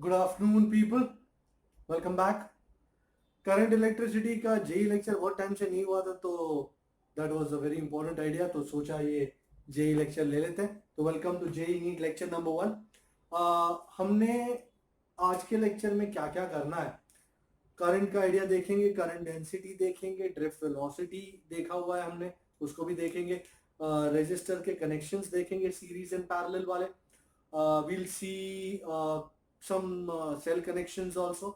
Good afternoon people, welcome back. Current electricity का JEE lecture बहुत time से नहीं हुआ था, तो that was a very important idea, तो सोचा ये जेई लेक्चर ले लेते हैं। तो welcome to JEE NEET lecture number 1। हमने आज के लेक्चर में क्या क्या करना है, करंट का आइडिया देखेंगे, करंट डेंसिटी देखेंगे, ड्रिफ्ट वेलोसिटी देखा हुआ है हमने, उसको भी देखेंगे, रेजिस्टर के कनेक्शंस देखेंगे, सीरीज एंड पैरेलल वाले, we'll see some cell connections also,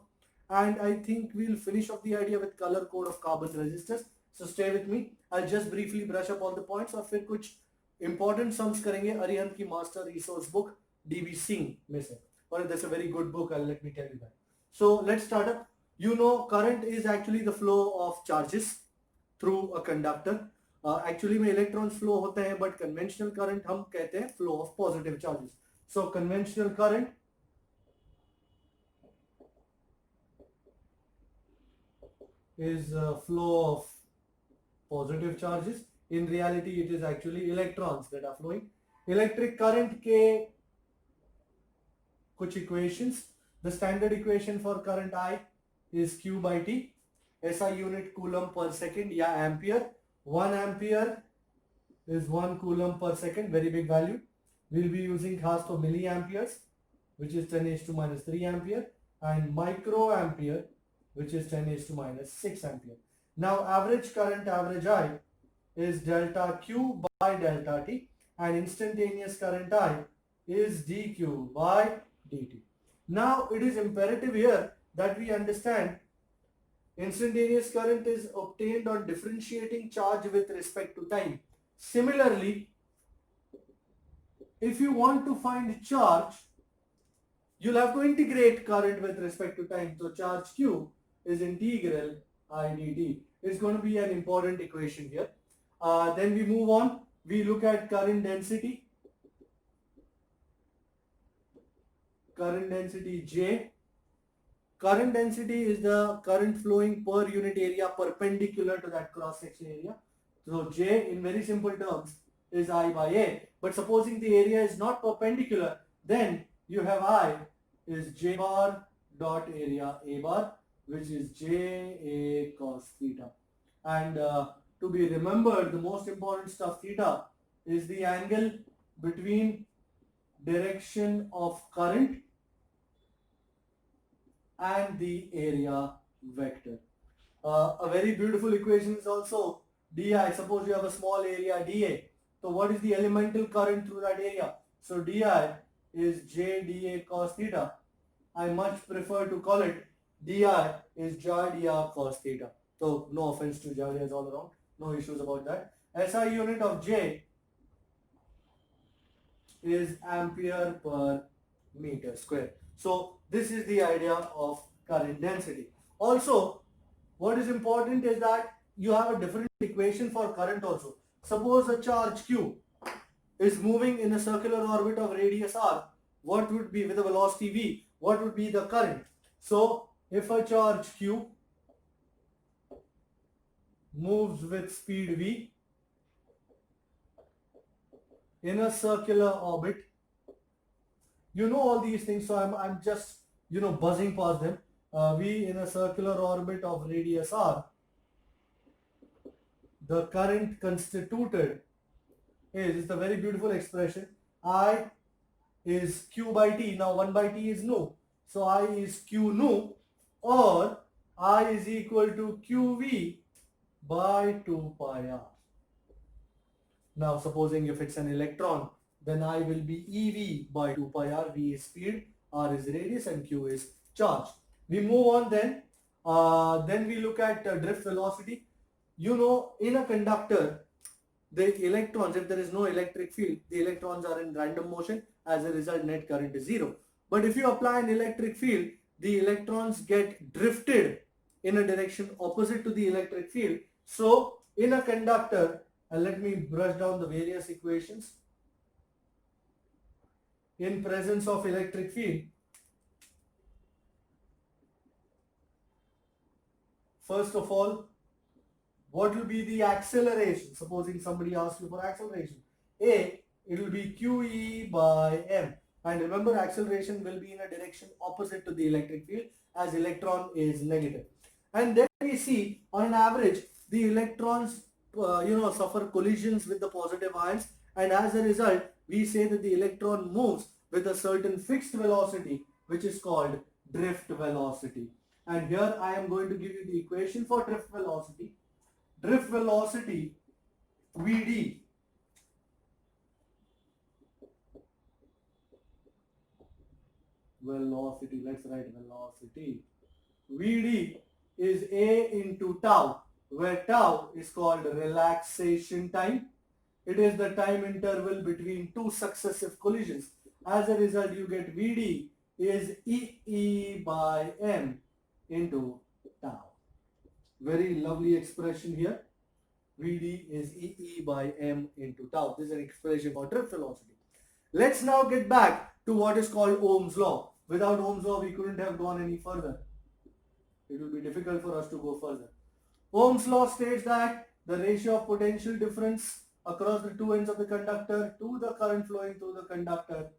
and I think we'll finish off the idea with color code of carbon resistors. So stay with me, I'll just briefly brush up all the points और फिर कुछ important sums करेंगे अरिहंत की master resource book DB Singh में से, और that's a very good book, let me tell you that. So let's start up. You know, current is actually the flow of charges through a conductor. Actually में electrons flow होते हैं, but conventional current हम कहते हैं flow of positive charges. So conventional current is a flow of positive charges. In reality, it is actually electrons that are flowing. Electric current के कुछ equations. The standard equation for current I is Q by T. SI unit coulomb per second या ampere. 1 ampere is 1 coulomb per second. Very big value. We'll be using खास तो milliamperes, which is 10 raised to minus 3 ampere, and microampere, which is 10 raised to minus 6 ampere. Now average current, average I, is delta Q by delta T, and instantaneous current I is dQ by dt. Now it is imperative here that we understand instantaneous current is obtained on differentiating charge with respect to time. Similarly, if you want to find charge, you'll have to integrate current with respect to time. So charge Q is integral I dt. It's going to be an important equation here. Then we move on. We look at current density. Current density J. Current density is the current flowing per unit area perpendicular to that cross section area. So J in very simple terms is I by A. But supposing the area is not perpendicular, then you have I is J bar dot area A bar, which is J A cos theta. And to be remembered, the most important stuff, theta, is the angle between direction of current and the area vector. A very beautiful equation is also di. Suppose you have a small area dA. So what is the elemental current through that area? So di is j dA cos theta. I much prefer to call it di is j dA cos theta. So no offense to Jadias all around. No issues about that. SI unit of J is ampere per meter square. So this is the idea of current density. Also, what is important is that you have a different equation for current also. Suppose a charge Q is moving in a circular orbit of radius r. What would be, with a velocity v, what would be the current? So if a charge Q moves with speed v in a circular orbit, you know all these things, so I'm just buzzing past them. V in a circular orbit of radius r, the current constituted is, it's a very beautiful expression, I is Q by T. Now 1 by T is nu, so I is Q nu, or I is equal to QV by 2 pi r. Now supposing if it's an electron, then I will be EV by 2 pi r. V is speed, R is radius, and Q is charge. We move on then. Then we look at drift velocity. You know, in a conductor, the electrons, if there is no electric field, the electrons are in random motion. As a result, net current is zero. But if you apply an electric field, the electrons get drifted in a direction opposite to the electric field. So in a conductor, and let me brush down the various equations. In presence of electric field, first of all, what will be the acceleration? Supposing somebody asks you for acceleration. A, it will be QE by M. And remember, acceleration will be in a direction opposite to the electric field as electron is negative. And then we see on an average the electrons suffer collisions with the positive ions, and as a result we say that the electron moves with a certain fixed velocity which is called drift velocity. And here I am going to give you the equation for drift velocity. Drift velocity Vd velocity, let's write velocity. Vd is A into tau, where tau is called relaxation time. It is the time interval between two successive collisions. As a result, you get Vd is E by m into tau. Very lovely expression here. Vd is E by m into tau. This is an expression for drift velocity. Let's now get back to what is called Ohm's law. Without Ohm's law, we couldn't have gone any further. It will be difficult for us to go further. Ohm's law states that the ratio of potential difference across the two ends of the conductor to the current flowing through the conductor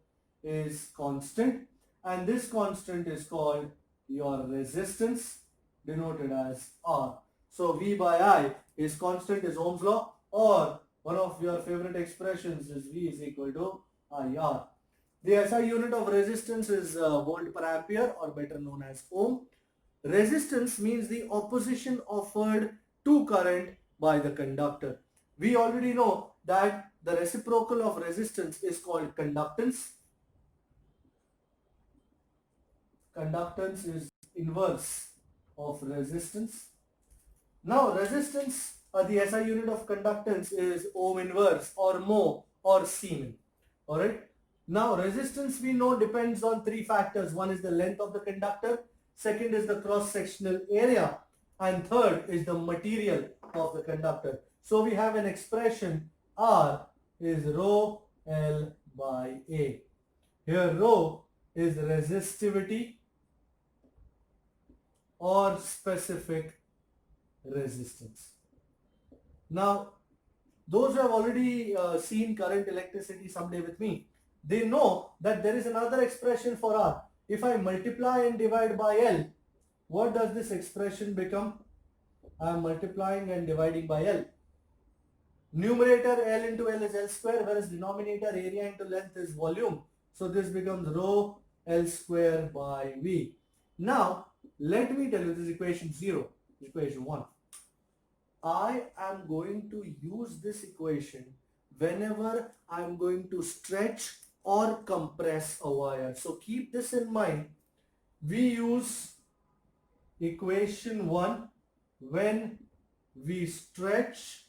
is constant, and this constant is called your resistance, denoted as R. So V by I is constant, is Ohm's law, or one of your favorite expressions is V is equal to IR. The SI unit of resistance is volt per ampere, or better known as ohm. Resistance means the opposition offered to current by the conductor. We already know that the reciprocal of resistance is called conductance. Conductance is inverse of resistance. Now resistance, the SI unit of conductance is ohm inverse, or mho, or Siemens. Alright. Now resistance we know depends on three factors. One is the length of the conductor, second is the cross-sectional area, and third is the material of the conductor. So we have an expression R is rho L by A. Here rho is resistivity or specific resistance. Now those who have already seen current electricity someday with me, they know that there is another expression for R. If I multiply and divide by L, what does this expression become? I am multiplying and dividing by L. Numerator L into L is L square, whereas denominator area into length is volume. So this becomes rho L square by V. Now let me tell you this equation 0, equation 1. I am going to use this equation whenever I am going to stretch or compress a wire. So keep this in mind. We use equation 1 when we stretch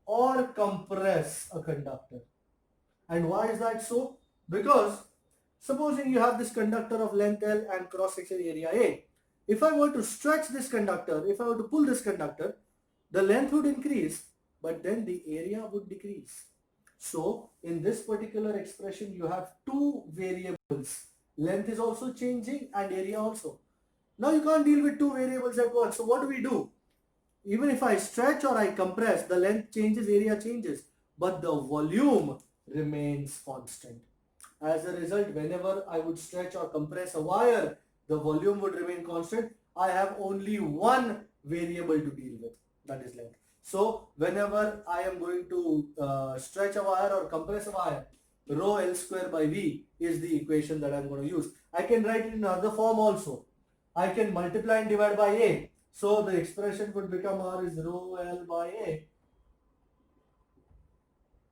or compress a conductor. And why is that so? Because supposing you have this conductor of length L and cross-section area A. If I were to stretch this conductor, if I were to pull this conductor, the length would increase, but then the area would decrease. So in this particular expression, you have two variables. Length is also changing and area also. Now you can't deal with two variables at once. So what do? Even if I stretch or I compress, the length changes, area changes, but the volume remains constant. As a result, whenever I would stretch or compress a wire, the volume would remain constant. I have only one variable to deal with, that is length. So whenever I am going to stretch a wire or compress a wire, rho L square by V is the equation that I am going to use. I can write it in another form also. I can multiply and divide by A. So the expression would become R is rho L by A.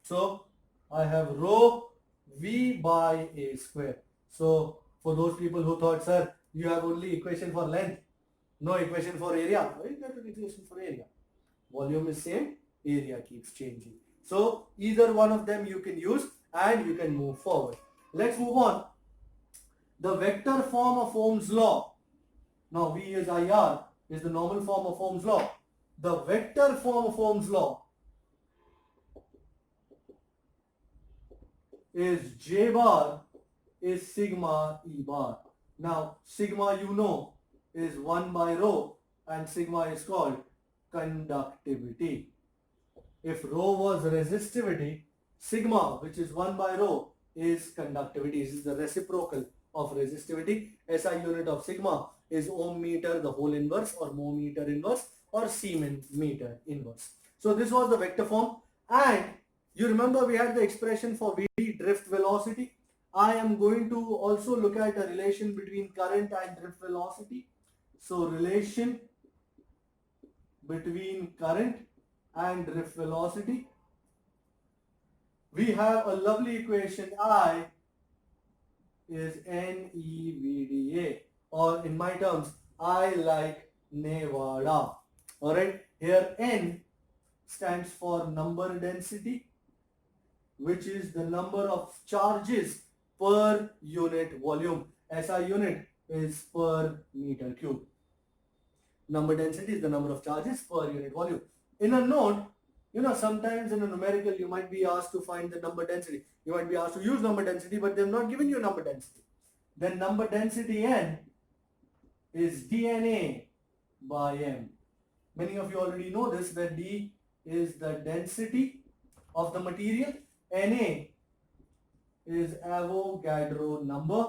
So I have rho V by A square. So for those people who thought, sir, you have only equation for length, no equation for area. Why is that an equation for area? Volume is same, area keeps changing. So either one of them you can use and you can move forward. Let's move on. The vector form of Ohm's law. Now V is IR is the normal form of Ohm's law. The vector form of Ohm's law is J bar is sigma E bar. Now sigma you know is 1 by rho and sigma is called conductivity. If rho was resistivity, sigma, which is 1 by rho, is conductivity. This is the reciprocal of resistivity. SI unit of sigma is ohm meter, the whole inverse, or mho meter inverse, or Siemens meter inverse. So this was the vector form, and you remember we had the expression for Vd, drift velocity. I am going to also look at a relation between current and drift velocity. So relation between current and drift velocity. We have a lovely equation. I is NEVDA, or in my terms, I like Nevada. Alright, here N stands for number density, which is the number of charges per unit volume. SI unit is per meter cube. Number density is the number of charges per unit volume. In a node, sometimes in a numerical, you might be asked to find the number density. You might be asked to use number density, but they've not given you number density. Then number density N is dNA by M. Many of you already know this, that D is the density of the material. Na is Avogadro number,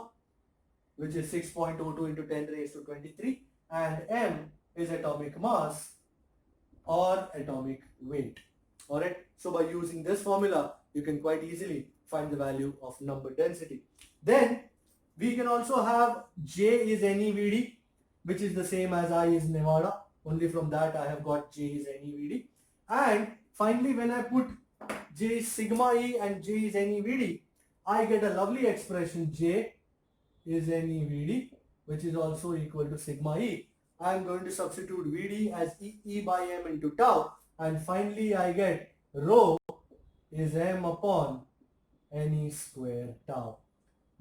which is 6.02 into 10 raised to 23, and M is atomic mass or atomic weight. Alright, so by using this formula, you can quite easily find the value of number density. Then we can also have J is NEVD, which is the same as I is Nevada. Only from that I have got J is NEVD. And finally, when I put J is sigma E and J is NEVD, I get a lovely expression J is NEVD, which is also equal to sigma E. I am going to substitute Vd as E by M into tau, and finally I get rho is M upon Ne square tau.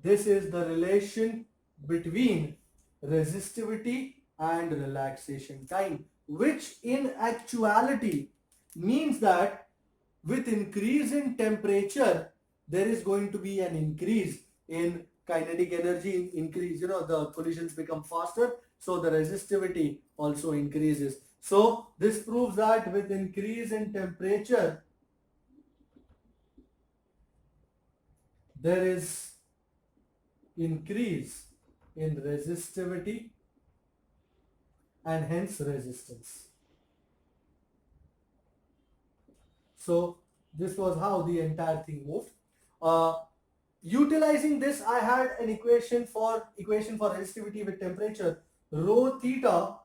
This is the relation between resistivity and relaxation time, which in actuality means that with increase in temperature, there is going to be an increase in kinetic energy, increase, the collisions become faster, so the resistivity also increases. So this proves that with increase in temperature, there is increase in resistivity and hence resistance. So this was how the entire thing moved. Utilizing this, I had an equation for resistivity with temperature. Rho theta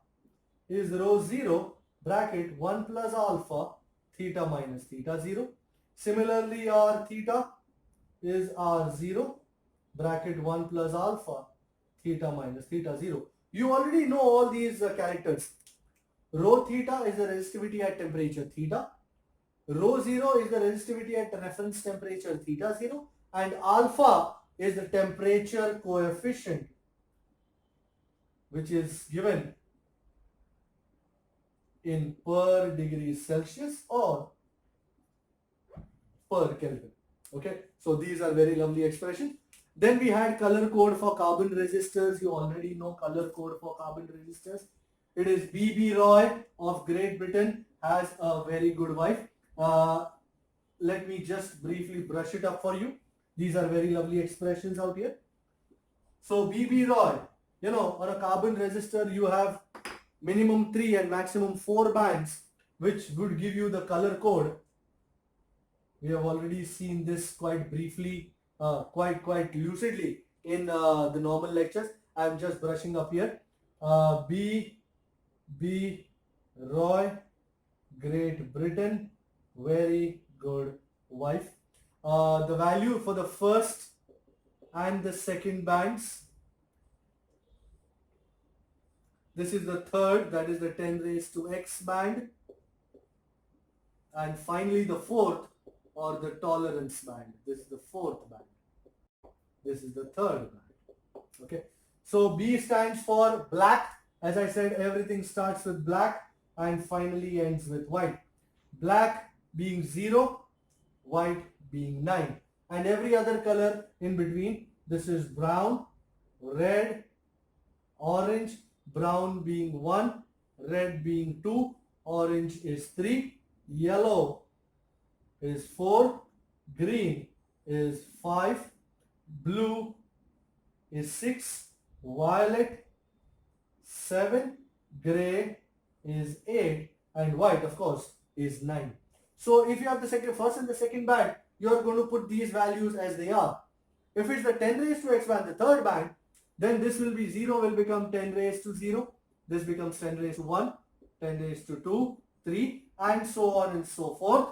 is rho 0 bracket 1 plus alpha theta minus theta 0. Similarly, R theta is R0 bracket 1 plus alpha theta minus theta 0. You already know all these characters. Rho theta is the resistivity at temperature theta. Rho 0 is the resistivity at reference temperature theta 0. And alpha is the temperature coefficient, which is given in per degree Celsius or per Kelvin. Okay, so these are very lovely expressions. Then we had color code for carbon resistors. You already know color code for carbon resistors. It is B.B. Roy of Great Britain, has a very good wife. Let me just briefly brush it up for you. These are very lovely expressions out here. So B.B. Roy, on a carbon resistor, you have minimum 3 and maximum 4 bands, which would give you the color code. We have already seen this quite briefly, quite lucidly in the normal lectures. I am just brushing up here. B.B. Roy, Great Britain, very good wife. The value for the first and the second bands. This is the third, that is the 10 raised to X band. And finally the fourth, or the tolerance band. This is the fourth band. This is the third band. Okay. So B stands for black. As I said, everything starts with black and finally ends with white. Black being 0, white being 9. And every other color in between. This is brown, red, orange, brown being 1, red being 2, orange is 3, yellow is 4, green is 5, blue is 6, violet 7, gray is 8, and white of course is 9. So if you have the first and the second band, you are going to put these values as they are. If it's the 10 raised to x band, the third band, then this will be 0 will become 10 raised to 0. This becomes 10 raised to 1, 10 raised to 2, 3, and so on and so forth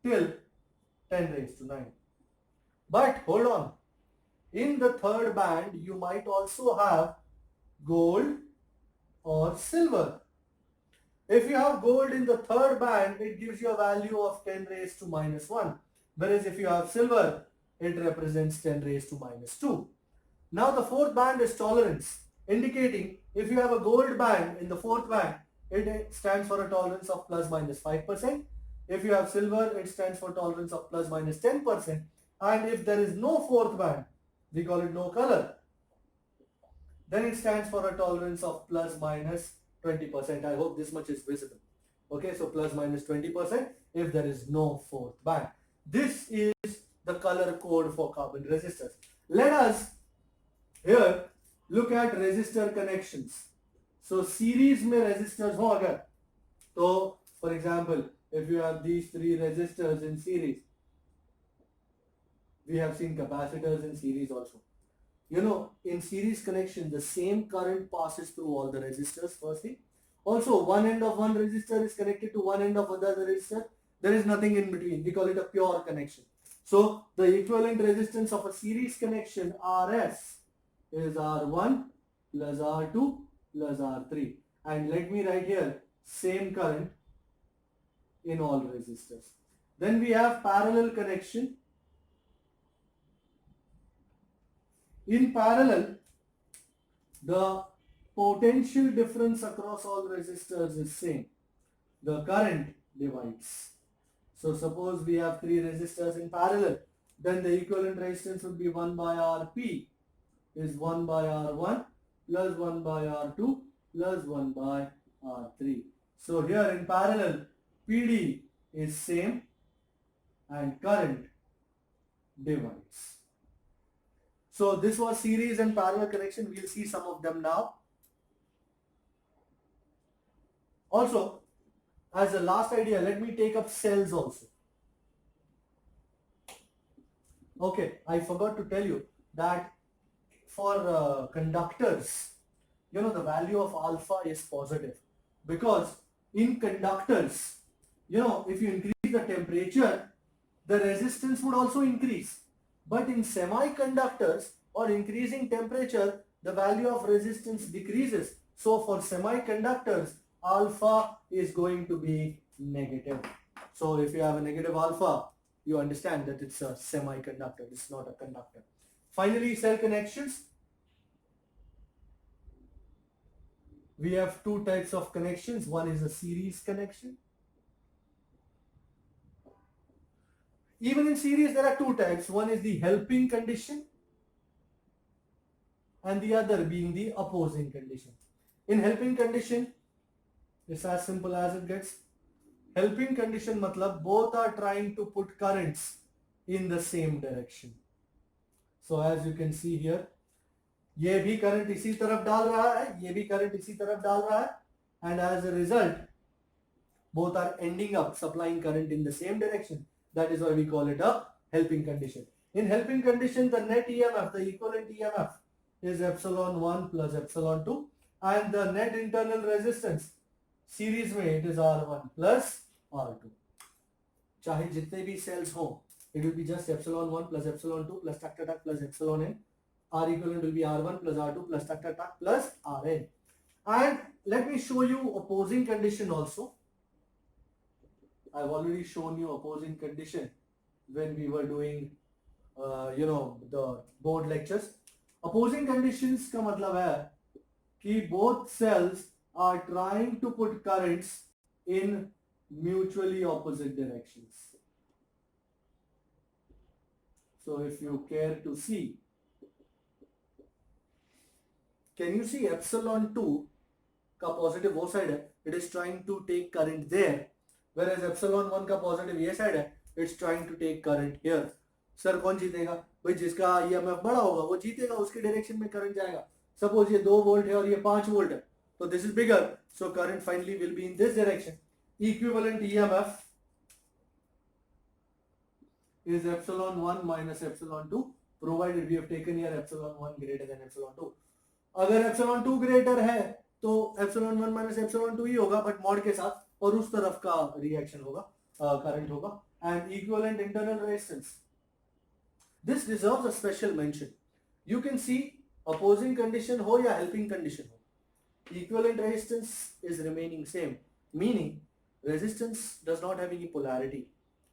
till 10 raised to 9. But hold on. In the third band, you might also have gold or silver. If you have gold in the third band, it gives you a value of 10 raised to minus 1. Whereas if you have silver, it represents 10 raised to minus 2. Now the fourth band is tolerance, indicating if you have a gold band in the fourth band, it stands for a tolerance of plus minus 5%. If you have silver, it stands for tolerance of plus minus 10%. And if there is no fourth band, we call it no color, then it stands for a tolerance of plus minus 20%. I hope this much is visible. Okay, so plus minus 20% if there is no fourth band. This is the color code for carbon resistors. Let us here look at resistor connections. So series में resistors हो अगर, तो for example, if you have these three resistors in series, we have seen capacitors in series also. You know, in series connection, the same current passes through all the resistors firstly. Also, one end of one resistor is connected to one end of another resistor. There is nothing in between. We call it a pure connection. So, the equivalent resistance of a series connection RS is R1 plus R2 plus R3. And let me write here, same current in all resistors. Then we have parallel connection. In parallel, the potential difference across all resistors is same. The current divides. So suppose we have three resistors in parallel, then the equivalent resistance would be 1 by Rp is 1 by R1 plus 1 by R2 plus 1 by R3. So here in parallel, PD is same and current divides. So this was series and parallel connection. We'll see some of them now. Also, as a last idea, let me take up cells also. Okay, I forgot to tell you that for conductors, you know, the value of alpha is positive because in conductors, you know, if you increase the temperature, the resistance would also increase. But in semiconductors or increasing temperature, the value of resistance decreases. So for semiconductors, alpha is going to be negative. So if you have a negative alpha, you understand that it's a semiconductor, it's not a conductor. Finally, cell connections. We have two types of connections. One is a series connection. Even in series, there are two types. One is the helping condition and the other being the opposing condition. In helping condition, it's as simple as it gets. Helping condition matlab both are trying to put currents in the same direction. So as you can see here, ये भी current इसी तरफ डाल रहा है, ये भी current इसी तरफ डाल रहा है, and as a result, both are ending up supplying current in the same direction. That is why we call it a helping condition. In helping condition, the net EMF, the equivalent EMF is epsilon 1 plus epsilon 2, and the net internal resistance series में it is R1 plus R2. चाहे जितने भी cells हो, it will be just epsilon 1 plus epsilon 2 plus tuck plus epsilon n. R equivalent will be R1 plus R2 plus tuck plus Rn. And let me show you opposing condition also. I've already shown you opposing condition when we were doing, you know, the board lectures. Opposing conditions का मतलब है कि both cells are trying to put currents in mutually opposite directions. So if you care to see, can you see epsilon 2 का positive वो side है, it is trying to take current there, whereas epsilon 1 का positive ये side है, it's trying to take current here. Sir कौन जीतेगा? भाई जिसका EMF बड़ा होगा वो जीतेगा, उसके डायरेक्शन में करंट जाएगा. सपोज ये 2 वोल्ट है और ये 5 वोल्ट है, तो this is bigger, so current finally will be in this direction. Equivalent EMF is epsilon 1 minus epsilon 2, provided we have taken here epsilon 1 greater than epsilon 2. अगर epsilon 2 greater है तो epsilon 1 minus epsilon 2 ही होगा, but mod के साथ, और उस तरफ का रिएक्शन होगा, करंट होगा. And equivalent internal resistance, this deserves a special mention. You can see opposing condition हो या हेल्पिंग कंडीशन हो, equivalent resistance is remaining same, meaning resistance does not have any polarity,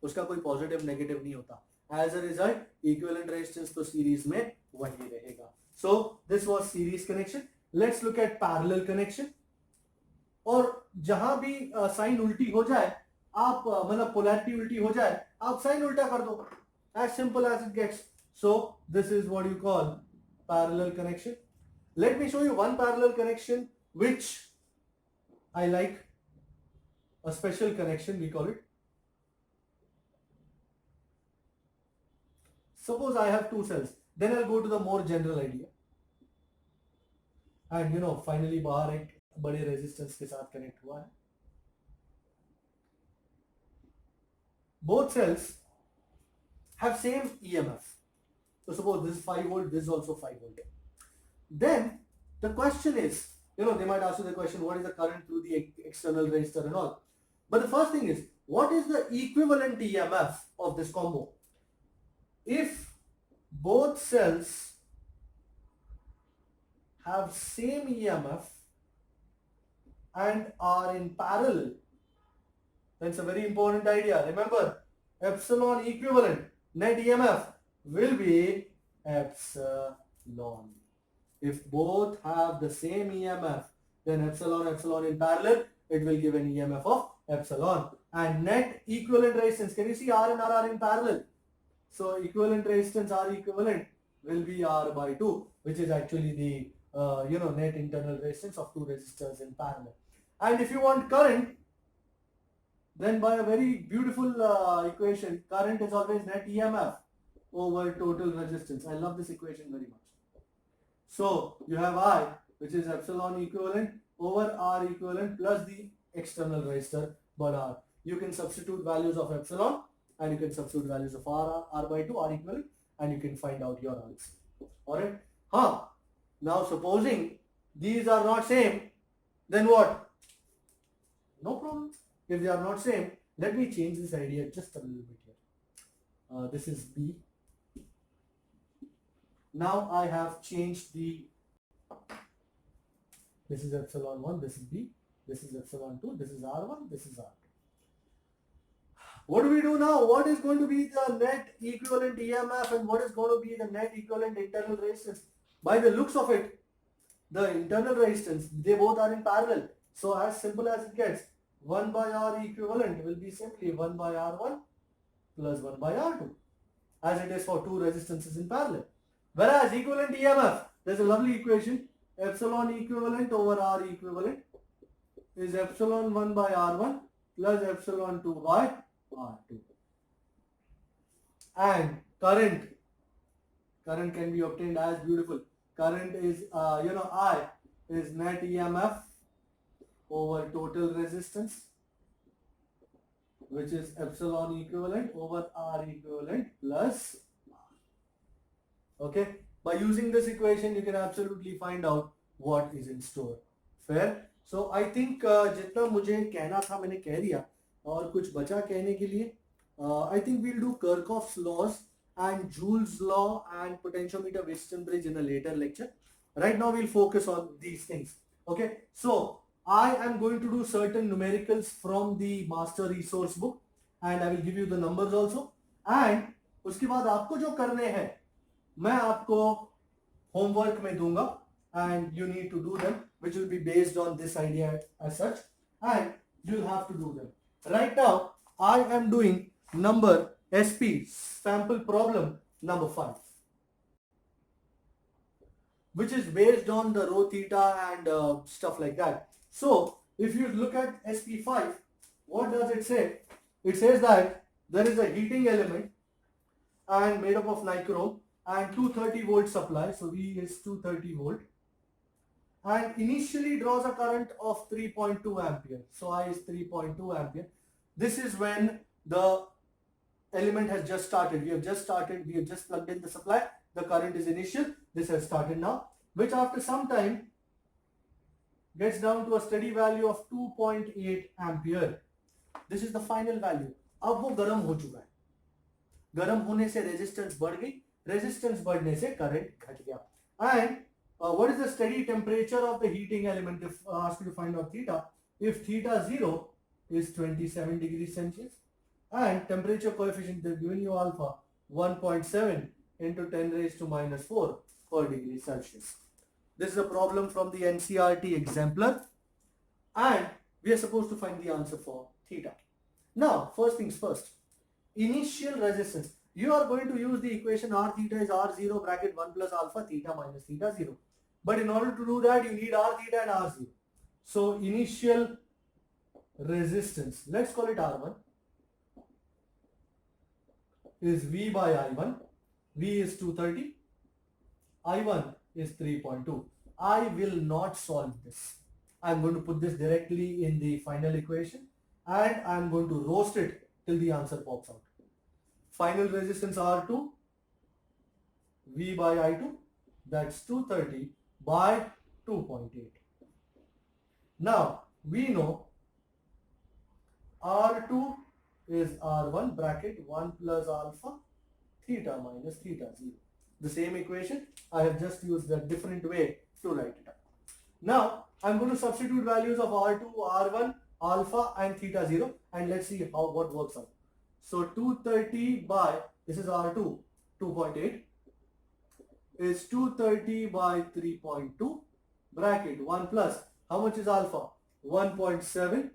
उसका कोई पॉजिटिव नेगेटिव नहीं होता. As a result equivalent resistance तो series में वही रहेगा. So this was series connection. Let's look at parallel connection. और जहां भी साइन उल्टी हो जाए, आप मतलब पोलैरिटी उल्टी हो जाए, आप साइन उल्टा कर दो, as simple as it gets. So this is what you call parallel connection. Let me show you one parallel connection which I like, a special connection we call it. Suppose I have two cells, then I'll go to the more general idea. And finally बाहर एक बड़े resistance के साथ connect हुआ है. Both cells have same EMF. So suppose this is 5 volt, this is also 5 volt. Then the question is, they might ask you the question, what is the current through the external resistor and all. But the first thing is, what is the equivalent EMF of this combo? If both cells have same EMF and are in parallel, then it's a very important idea. Remember, epsilon equivalent net EMF will be epsilon. If both have the same EMF, then epsilon in parallel, it will give an EMF of epsilon. And net equivalent resistance, can you see R and R are in parallel? So equivalent resistance R equivalent will be R by 2, which is actually the net internal resistance of two resistors in parallel. And if you want current, then by a very beautiful equation, current is always net EMF over total resistance. I love this equation very much. So you have I, which is epsilon equivalent over R equivalent plus the external resistor but R. You can substitute values of epsilon and you can substitute values of R by 2, R equivalent, and you can find out your answer. Alright? Now supposing these are not same, then what? No problem. If they are not same, let me change this idea just a little bit here. This is B. Now I have changed this is epsilon 1, this is B, this is epsilon 2, this is R1, this is R2. What do we do now? What is going to be the net equivalent EMF and what is going to be the net equivalent internal resistance? By the looks of it, the internal resistance, they both are in parallel. So as simple as it gets, 1 by R equivalent will be simply 1 by R1 plus 1 by R2, as it is for two resistances in parallel. Whereas equivalent EMF, there's a lovely equation, epsilon equivalent over R equivalent is epsilon 1 by R1 plus epsilon 2 by R2. And current can be obtained as beautiful. Current is, I is net EMF over total resistance, which is epsilon equivalent over R equivalent plus R. Okay? By using this equation, you can absolutely find out what is in store. Fair? So I think जितना मुझे कहना था मैंने कह दिया, और कुछ बचा कहने के लिए. I think we'll do Kirchhoff's laws and Joule's law and potentiometer Wheatstone bridge in a later lecture. Right now we'll focus on these things. Okay, so I am going to do certain numericals from the master resource book and I will give you the numbers also. And उसके बाद आपको जो करने हैं मैं आपको homework में दूंगा and you need to do them, which will be based on this idea as such, and you'll have to do them. Right now I am doing number SP, sample problem number 5, which is based on the rho theta and stuff like that. So if you look at SP5, what does it say? It says that there is a heating element and made up of nichrome and 230 volt supply. So V is 230 volt and initially draws a current of 3.2 ampere. So I is 3.2 ampere. This is when the element has just started. We have just plugged in the supply. The current is initial. This has started now, which after some time gets down to a steady value of 2.8 ampere. This is the final value. अब वो गर्म हो चुका है. गर्म होने से resistance बढ़ गई, रेजिस्टेंस बढ़ने से करंट घट गया. And what is the steady temperature of the heating element? If asked you to find out theta, if theta 0 is 27 degrees Celsius and temperature coefficient they've given you alpha 1.7 into 10 raised to minus 4 per degree Celsius. This is a problem from the NCERT exemplar and we are supposed to find the answer for theta. Now, first things first, initial resistance. You are going to use the equation R theta is R0 bracket 1 plus alpha theta minus theta 0. But in order to do that, you need R theta and R0. So, initial resistance, let's call it R1, is V by I1. V is 230. I1 is 3.2. I will not solve this. I'm going to put this directly in the final equation and I'm going to roast it till the answer pops out. Final resistance R2, V by I2, that's 230 by 2.8. Now, we know R2 is R1 bracket 1 plus alpha theta minus theta 0. The same equation, I have just used a different way to write it up. Now, I'm going to substitute values of R2, R1, alpha and theta 0 and let's see what works out. So 230 by, this is R2, 2.8 is 230 by 3.2 bracket 1 plus, how much is alpha? 1.7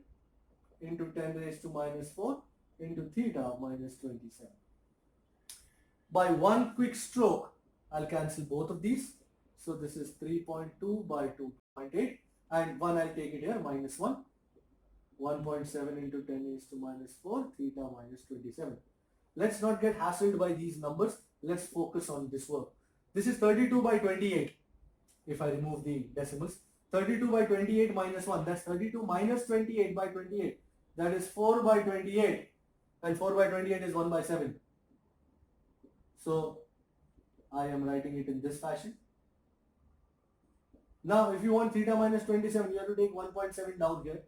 into 10 raised to minus 4 into theta minus 27. By one quick stroke, I'll cancel both of these. So this is 3.2 by 2.8 and 1 I'll take it here, minus 1. 1.7 into 10 raised to minus 4, theta minus 27. Let's not get hassled by these numbers. Let's focus on this work. This is 32 by 28. If I remove the decimals, 32 by 28 minus 1, that's 32 minus 28 by 28. That is 4 by 28 and 4 by 28 is 1 by 7. So I am writing it in this fashion. Now if you want theta minus 27, you have to take 1.7 down here.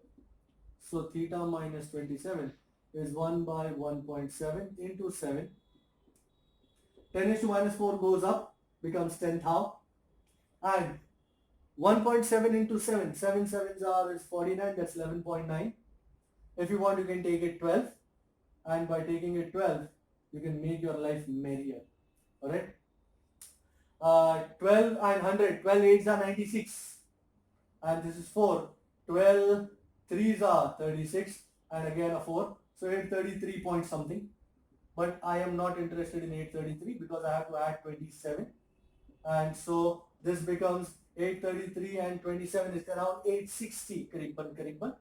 So theta minus 27 is 1 by 1.7 into 7. 10 raised to minus 4 goes up, becomes 10 thou. And 1.7 into 7, 7 sevens are is 49, that's 11.9. If you want, you can take it 12. And by taking it 12, you can make your life merrier. Alright? 12 and 100, 12 8s are 96. And this is 4. 12 3s are 36 and again a 4. So 833 point something. But I am not interested in 833 because I have to add 27. And so this becomes 833 and 27 is around 860 Kariban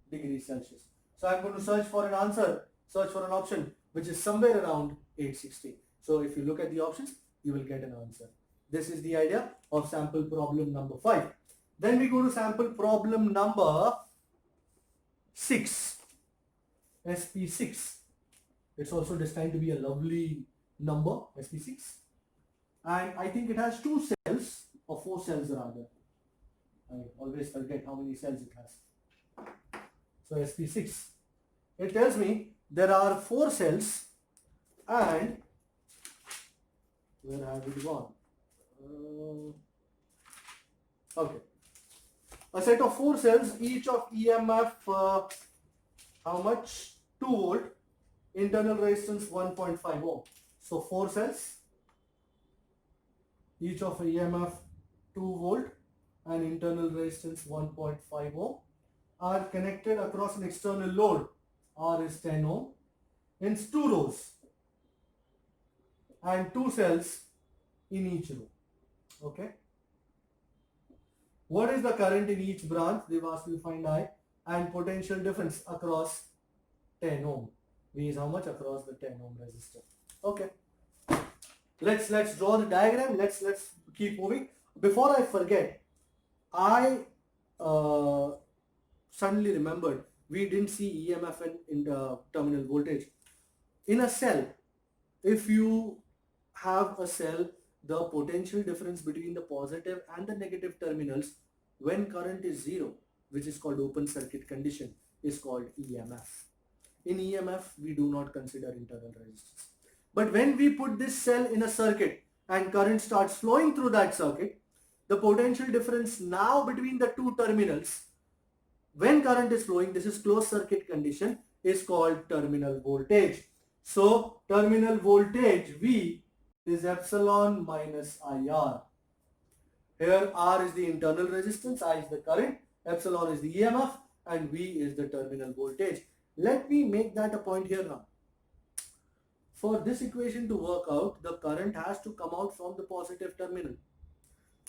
degrees Celsius. So I'm going to search for an answer, search for an option which is somewhere around 860. So if you look at the options, you will get an answer. This is the idea of sample problem number 5. Then we go to sample problem number 6, SP6. It's also destined to be a lovely number, SP6. And I think it has 2 cells or 4 cells rather. I always forget how many cells it has. So SP6. It tells me there are 4 cells and where have it gone? Okay. A set of 4 cells, each of EMF, how much? 2 volt, internal resistance 1.5 ohm. So 4 cells, each of EMF 2 volt and internal resistance 1.5 ohm are connected across an external load. R is 10 ohm in 2 rows and 2 cells in each row. Okay. What is the current in each branch? They've asked you to find I and potential difference across 10 ohm. V is how much across the 10 ohm resistor. Okay. Let's draw the diagram. Let's keep moving. Before I forget, I suddenly remembered we didn't see EMF in the terminal voltage. In a cell, if you have a cell, the potential difference between the positive and the negative terminals when current is zero, which is called open circuit condition, is called EMF. In EMF, we do not consider internal resistance. But when we put this cell in a circuit and current starts flowing through that circuit, the potential difference now between the two terminals, when current is flowing, this is closed circuit condition, is called terminal voltage. So terminal voltage V is epsilon minus IR. Here R is the internal resistance, I is the current, epsilon is the EMF, and V is the terminal voltage. Let me make that a point here now. For this equation to work out, the current has to come out from the positive terminal.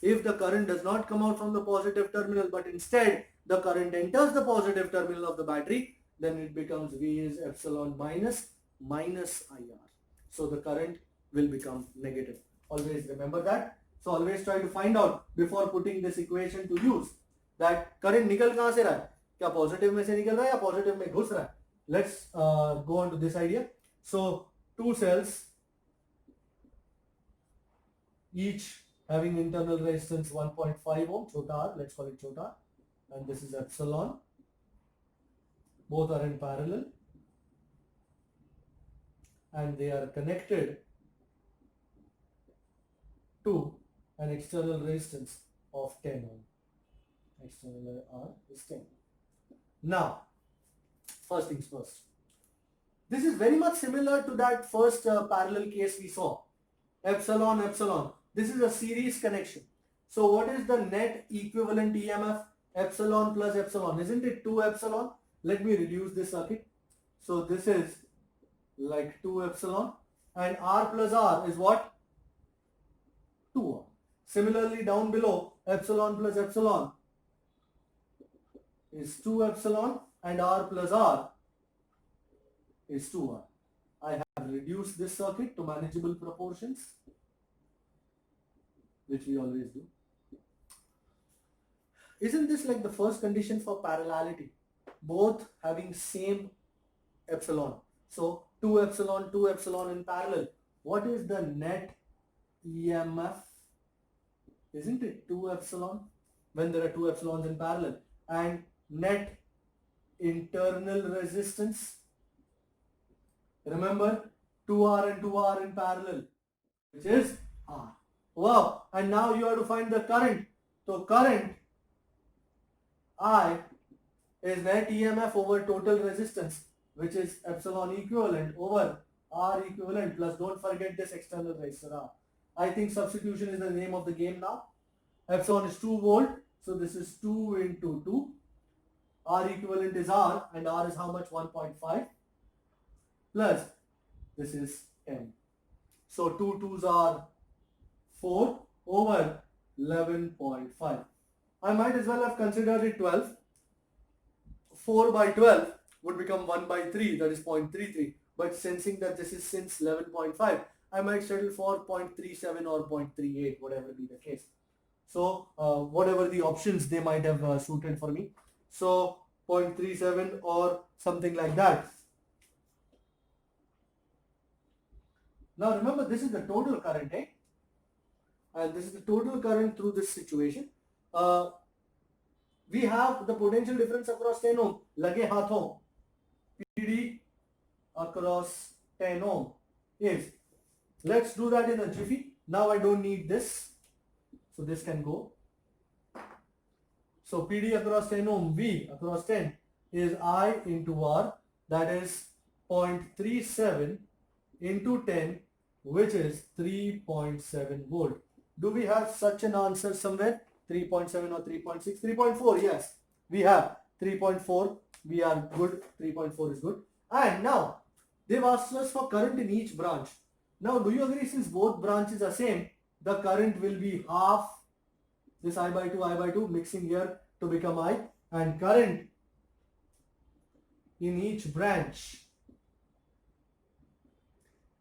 If the current does not come out from the positive terminal, but instead the current enters the positive terminal of the battery, then it becomes V is epsilon minus IR. So the current will become negative. Always remember that. So always try to find out before putting this equation to use that current निकल कहाँ से रहा है? क्या positive में से निकल रहा है या पॉजिटिव में घुस रहा है? Let's go on to this idea. So two cells, each having internal resistance 1.5 ohm, chota r, let's call it chota r, and this is epsilon. Both are in parallel and they are connected to an external resistance of 10 ohm. External R is 10. Now, first things first. This is very much similar to that first parallel case we saw. Epsilon, epsilon. This is a series connection. So what is the net equivalent EMF? Epsilon plus epsilon. Isn't it 2 epsilon? Let me reduce this circuit. So this is like 2 epsilon. And R plus R is what? 2R. Similarly, down below, epsilon plus epsilon is 2 epsilon and R plus R is 2R. I have reduced this circuit to manageable proportions, which we always do. Isn't this like the first condition for parallelity? Both having same epsilon. So 2 epsilon in parallel. What is the net EMF? Isn't it 2 epsilon when there are 2 epsilons in parallel? And net internal resistance, remember 2R and 2R in parallel, which is R. Wow. And now you have to find the current. So current I is net EMF over total resistance, which is epsilon equivalent over R equivalent plus, don't forget this external resistor R. I think substitution is the name of the game now. Epsilon is 2 volt, so this is 2 into 2. R equivalent is R, and R is how much? 1.5 plus this is 10. So 2 2s are 4 over 11.5. I might as well have considered it 12. 4 by 12 would become 1 by 3, that is 0.33. But sensing that this is since 11.5, I might settle for 0.37 or 0.38, whatever be the case. So whatever the options they might have suited for me. So 0.37 or something like that. Now remember, this is the total current, eh? And this is the total current through this situation. We have the potential difference across 10 ohm. Lage haathon. PD across 10 ohm is. Let's do that in a jiffy. Now I don't need this. So this can go. So PD across 10 ohm, V across 10 is I into R. That is 0.37 into 10, which is 3.7 volt. Do we have such an answer somewhere? 3.7 or 3.6? 3.4, yes. We have 3.4. We are good. 3.4 is good. And now, they've asked us for current in each branch. Now, do you agree, since both branches are same, the current will be half this I by 2 mixing here to become I, and current in each branch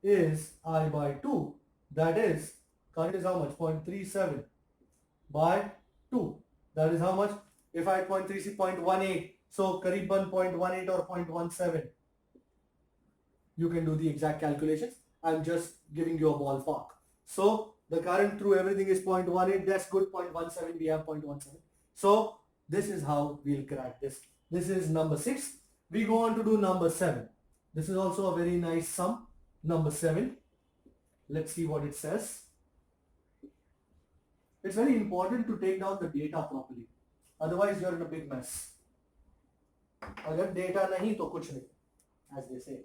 is I by 2. that is current is how much? 0.37 by 2. That is how much? If I had 0.36, 0.18, so करीबन 0.18 or 0.17. You can do the exact calculations. I'm just giving you a ballpark. So the current through everything is 0.18. That's good. 0.17. We have 0.17. So this is how we'll crack this. This is number 6. We go on to do number 7. This is also a very nice sum. Number 7. Let's see what it says. It's very important to take down the data properly. Otherwise, you're in a big mess. अगर data नहीं तो कुछ नहीं, as they say.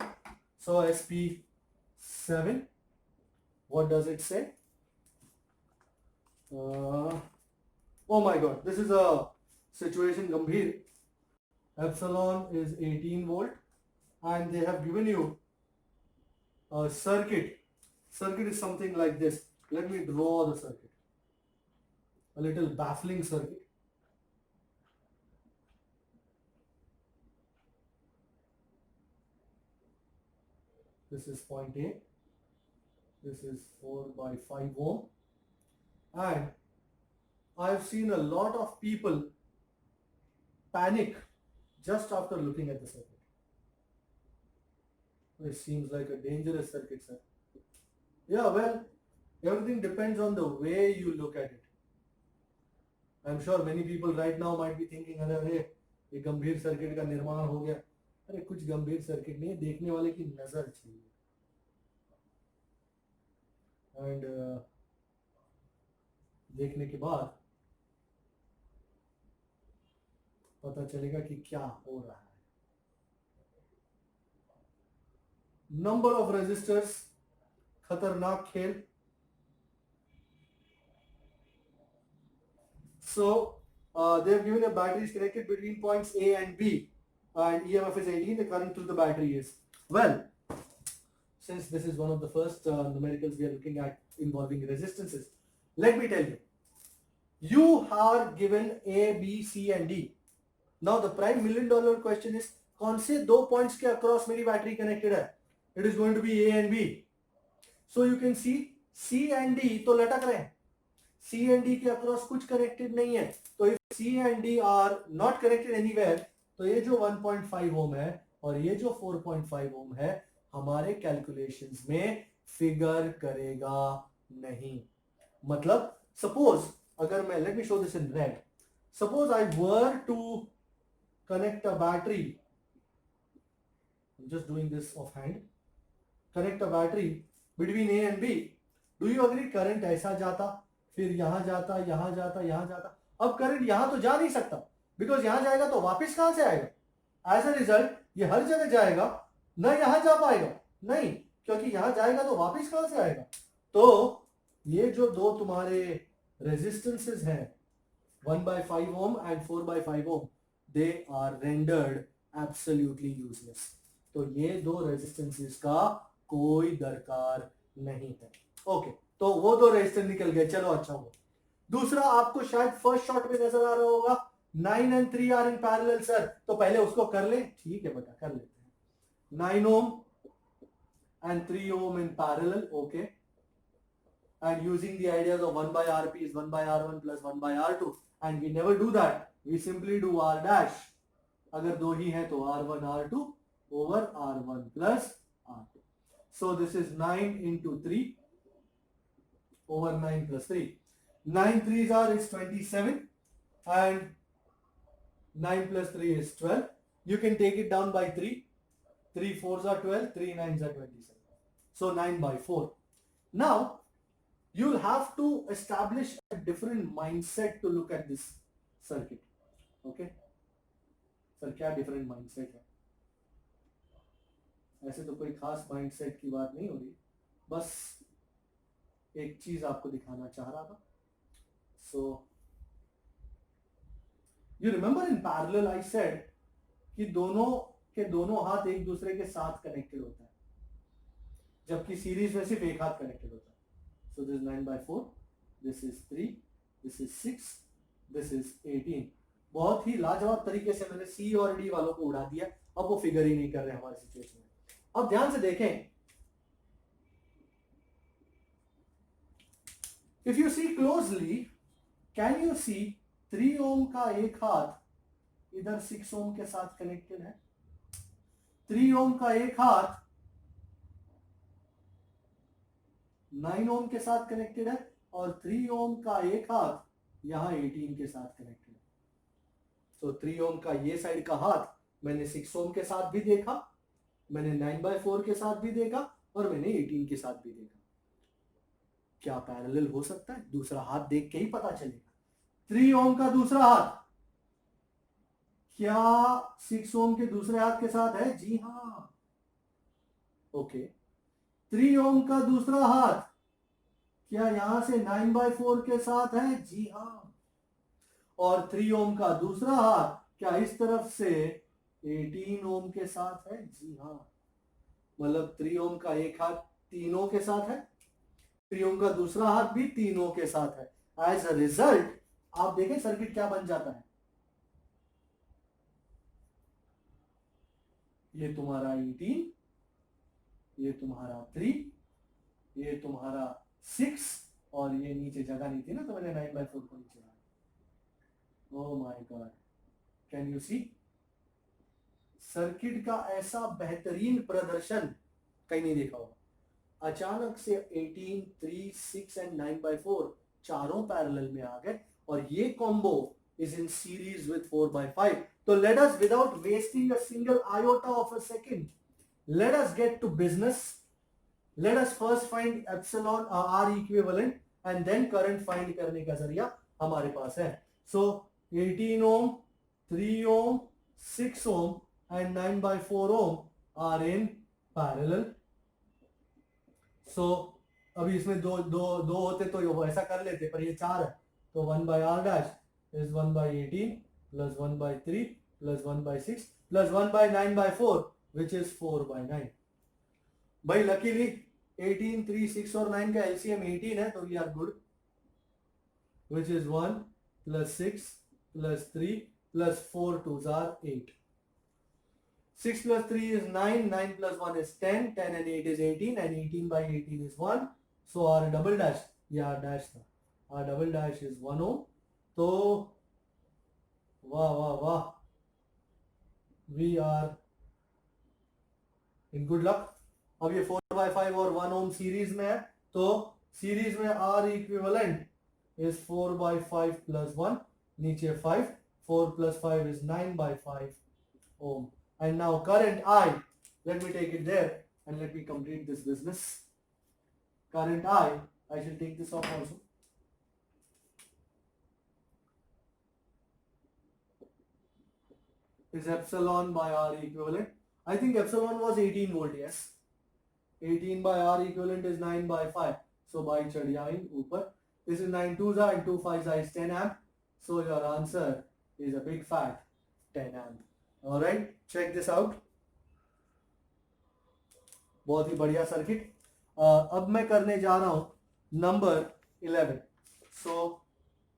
So SP7, what does it say? Oh my God, this is a situation Gambhir. Epsilon is 18 volt and they have given you a circuit. Circuit is something like this. Let me draw the circuit. A little baffling circuit. This is point A. This is 4 by 5 ohm. And I've seen a lot of people panic just after looking at the circuit. It seems like a dangerous circuit, sir. Yeah, well, everything depends on the way you look at it. I'm sure many people right now might be thinking, अरे ये गंभीर circuit का निर्माण हो गया. अरे कुछ गंभीर सर्किट नहीं, देखने वाले की नजर चाहिए. एंड देखने के बाद पता चलेगा कि क्या हो रहा है. नंबर ऑफ रेजिस्टर्स, खतरनाक खेल. So they have given a battery is connected between points A and B and EMF is 18. The current through the battery is, well, since this is one of the first numericals we are looking at involving resistances, let me tell you, you are given A, B, C and D. Now the prime $1 million question is, कौन से दो points के across मेरी battery connected है? It is going to be A and B. So you can see C and D तो लटक रहे हैं. C and D के अक्रॉस कुछ कनेक्टेड नहीं है. तो if C and D are not connected anywhere, तो ये जो 1.5 ओम है और ये जो 4.5 ओम है हमारे कैलकुलेशंस में फिगर करेगा नहीं. मतलब सपोज अगर मैं, let me show this in red, suppose I were to connect a battery, just doing this offhand, connect a battery between A and B. Do you agree current ऐसा जाता, फिर यहां जाता, यहां जाता, यहां जाता. अब करंट यहां तो जा नहीं सकता, बिकॉज यहां जाएगा तो वापस कहां से आएगा. एज अ रिजल्ट ये हर जगह जाएगा, ना यहां जा पाएगा. नहीं, क्योंकि यहां जाएगा तो वापस कहां से आएगा. तो ये जो दो तुम्हारे रेजिस्टेंसेस हैं 1/5 ohm and 4/5 ohm, they are rendered absolutely useless. तो ये दो रेजिस्टेंसेस का कोई दरकार नहीं है. ओके, तो वो दो रेजिस्टेंस निकल गए. चलो अच्छा हुआ. दूसरा आपको शायद फर्स्ट शॉट में नजर आ रहा होगा 9 and 3 are in parallel sir, तो पहले उसको कर ले. ठीक है बेटा, कर लेते हैं. 9 ohm and 3 ohm in parallel. Okay, and using the ideas of 1/Rp is 1/R1 plus 1/R2, and we never do that. We simply do R dash. अगर दो ही है तो R1 R2 over R1 plus R2. So this is 9 into 3 over 9 plus 3. 9 3s are is 27 and 9 plus 3 is 12. You can take it down by 3. 3 4s are 12, 3 9s are 27. So 9/4. Now you'll have to establish a different mindset to look at this circuit. Okay? Sir क्या different mindset है? ऐसे तो कोई खास mindset की बात नहीं हो रही, बस एक चीज आपको दिखाना चाह रहा था. So you remember in parallel I said कि दोनों के दोनों हाथ एक दूसरे के साथ कनेक्टेड होता है, जबकि सीरीज में सिर्फ एक हाथ कनेक्टेड होता है. So this 9/4, this is 3, this is 6, this is 18. बहुत ही लाजवाब तरीके से मैंने सी और डी वालों को उड़ा दिया. अब वो फिगर ही नहीं कर रहे हमारी सिचुएशन में. अब ध्यान से देखें, If you see closely, can you see 3 ohm का एक हाथ इधर 6 ohm के साथ कनेक्टेड है, 3 ohm का एक हाथ 9 ohm के साथ कनेक्टेड है, और 3 ohm का एक हाथ यहां 18 के साथ कनेक्टेड है. तो 3 ohm का ये साइड का हाथ मैंने 6 ohm के साथ भी देखा, मैंने 9/4 के साथ भी देखा, और मैंने 18 के साथ भी देखा. क्या पैरेलल हो सकता है? दूसरा हाथ देख के ही पता चलेगा. 3 ohm का दूसरा हाथ क्या 6 ohm के दूसरे हाथ के साथ है? जी हाँ. ओके. 3 ohm का दूसरा हाथ क्या यहां से 9/4 के साथ है? जी हाँ. और 3 ohm का दूसरा हाथ क्या इस तरफ से 18 ohm के साथ है? जी हाँ. मतलब 3 ohm का एक हाथ तीनों के साथ है, 3 ohm का दूसरा हाथ भी तीनों के साथ है. एज अ रिजल्ट आप देखें सर्किट क्या बन जाता है. ये तुम्हारा 18, ये तुम्हारा 3, ये तुम्हारा 6, और ये नीचे जगह नहीं थी ना तो मैंने 9/4 को नीचे डाला. Oh my god, can you see? Circuit का ऐसा बेहतरीन प्रदर्शन कहीं नहीं देखा होगा. अचानक से 18, 3, 6 एंड 9/4 चारों पैरेलल में आ गए, और ये combo is in series with 4/5. So let us, without wasting a single iota of a second, let us get to business. Let us first find epsilon R equivalent, and then current find करने का जरिया हमारे पास है. So 18 ohm, 3 ohm, 6 ohm and 9/4 ohm are in parallel. So अभी इसमें दो दो दो होते तो ऐसा कर लेते, पर ये 4 है, तो 1/r dash is 1/18 plus 1/3 plus 1/6 plus 1/9/4 which is 4/9. भाई लकीली 18, 3, 6 और 9 का एलसीएम 18 है, तो we are good, which is 1 plus 6 plus 3 plus 4 2s are 8. 6 plus 3 is 9, 9 plus 1 is 10, 10 and 8 is 18, and 18/18 is 1. So our double dash, yeah, dash था, our double dash is 1 ohm. तो वाह वाह वाह, we are in good luck. अब ये 4/5 और 1 ohm series में है, तो सीरीज में R इक्विवेलेंट is 4/5 plus 1, नीचे 5, 4 plus 5 is 9/5 ohm. And now current I, let me take it there and let me complete this business. Current I shall take this off also. Is epsilon by R equivalent. I think epsilon was 18 volt, yes. 18 by R equivalent is 9/5. So by chad jaएंगे ऊपर. This is 9 2s are and 2 5s are is 10 amp. So your answer is a big fat 10 amp. Alright, check this out. बहुत ही बढ़िया circuit. अब मैं करने जा रहा हूं number 11. So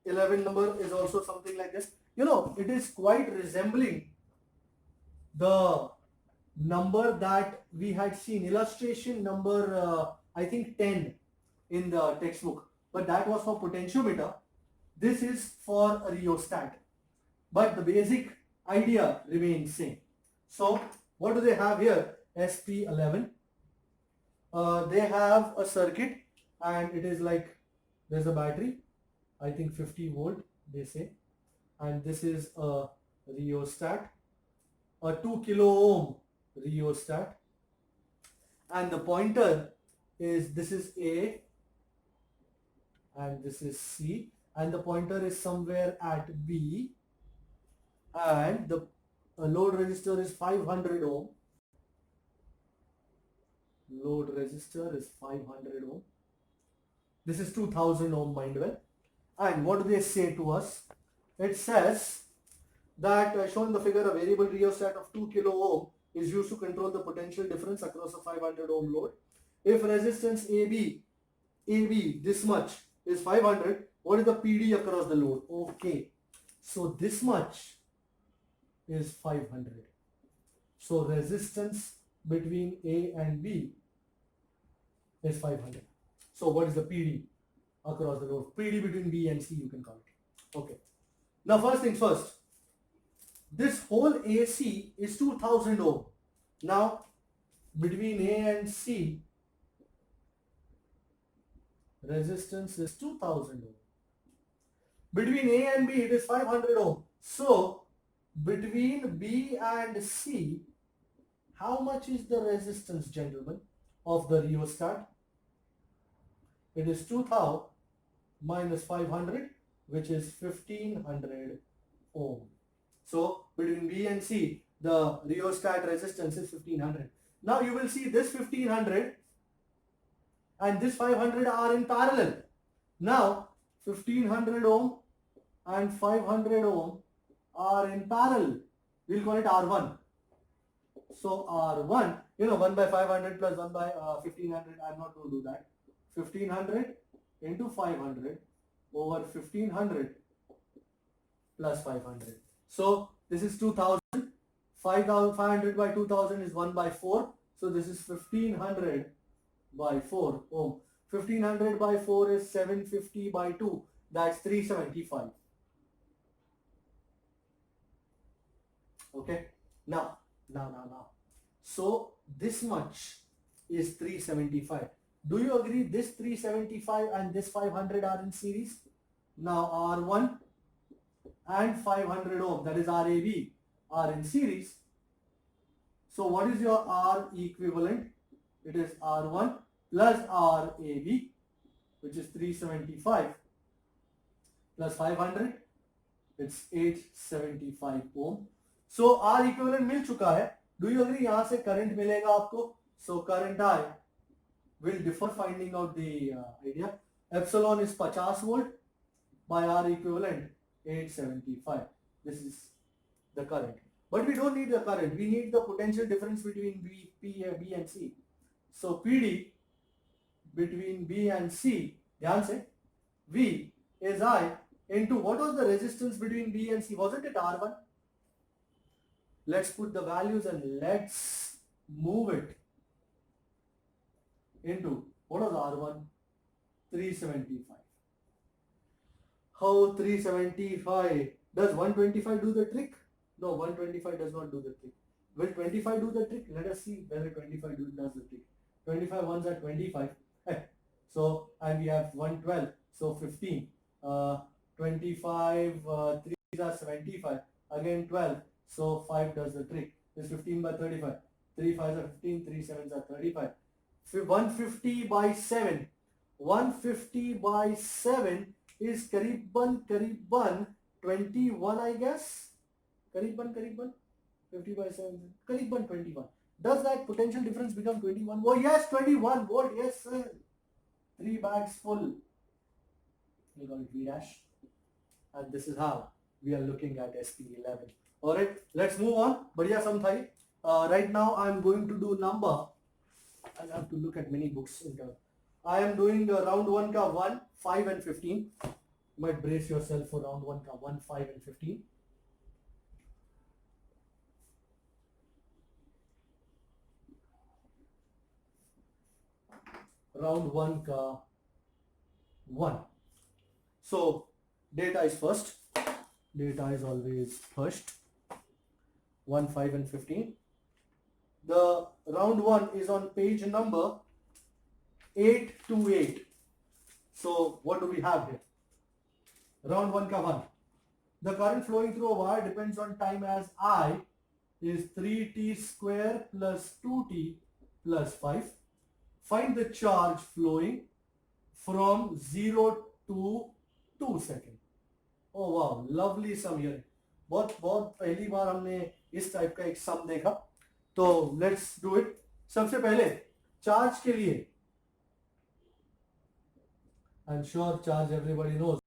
11 number is also something like this. You know, it is quite resembling the number that we had seen, illustration number I think 10 in the textbook, but that was for potentiometer. This is for a rheostat, but the basic idea remains same. So what do they have here? SP11. They have a circuit, and it is like there's a battery, I think 50 volt they say, and this is a rheostat, a 2 kilo ohm rheostat, and the pointer is, this is A and this is C, and the pointer is somewhere at B, and the load resistor is 500 ohm. Load resistor is 500 ohm. This is 2000 ohm, mind well. And what do they say to us? It says that shown in the figure, a variable rheostat of 2 kilo ohm is used to control the potential difference across a 500 ohm load. If resistance AB this much is 500, what is the PD across the load? Okay, so this much is 500. So resistance between A and B is 500. So what is the PD? across the road. PD between B and C, you can call it. Okay. Now, first things first. This whole AC is 2000 ohm. Now, between A and C, resistance is 2000 ohm. Between A and B, it is 500 ohm. So, between B and C, how much is the resistance, gentlemen, of the rheostat? It is 2000 minus 500, which is 1500 ohm. So, between B and C, the rheostat resistance is 1500. Now, you will see this 1500 and this 500 are in parallel. Now, 1500 ohm and 500 ohm are in parallel. We'll call it R1. So R1, 1 by 500 plus 1 by 1500, I'm not going to do that. 1500 into 500 over 1500 plus 500. So this is 2000. 500 by 2000 is 1 by 4. So this is 1500 by 4 ohm. 1500 by 4 is 750 by 2. That's 375. Okay. Now. So this much is 375. Do you agree this 375 and this 500 are in series? Now R1 and 500 ohm, that is RAB, are in series. So what is your R equivalent? It is R1 plus RAB, which is 375 plus 500. It's 875 ohm. So R equivalent मिल चुका है. Do you agree? यहाँ से current मिलेगा आपको. So current I will differ finding out the idea. Epsilon is 50 volt by R equivalent 875. This is the current. But we don't need the current. We need the potential difference between B and C. So PD between B and C, ध्यान से, V is I into what was the resistance between B and C? Wasn't it R1? Let's put the values and let's move it into what was R1? 375. How 375? Does 125 do the trick? No, 125 does not do the trick. Will 25 do the trick? Let us see whether 25 does the trick. 25 ones are 25. So, and we have 112. So 15. 25, 3s are 75. Again 12. So 5 does the trick. It's 15 by 35. 3 5s are 15. 3 7s are 35. 150 by 7. 150 by 7 is करीबन 21, I guess. करीबन 50 by 7. करीबन 21. Does that potential difference become 21? Oh yes, 21 volt. Yes, sir. 3 bags full. We got it V dash. And this is how we are looking at SP11. Alright, let's move on. Badhiya sum thai. Right now I am going to do number. I have to look at many books. I am doing round 1 ka 1, 5 and 15. You might brace yourself for round 1 ka 1, 5 and 15. Round 1 ka 1. So data is first. Data is always first. 1, 5 and 15. The round 1 is on page number 828. So what do we have here? Round 1 ka 1. The current flowing through a wire depends on time as I is 3t square plus 2t plus 5. Find the charge flowing from 0 to 2 seconds. Oh wow, lovely sum here. बहुत पहली बार हमने इस type का एक सम देखा. तो let's do it. सबसे पहले चार्ज के लिए I am sure charge everybody knows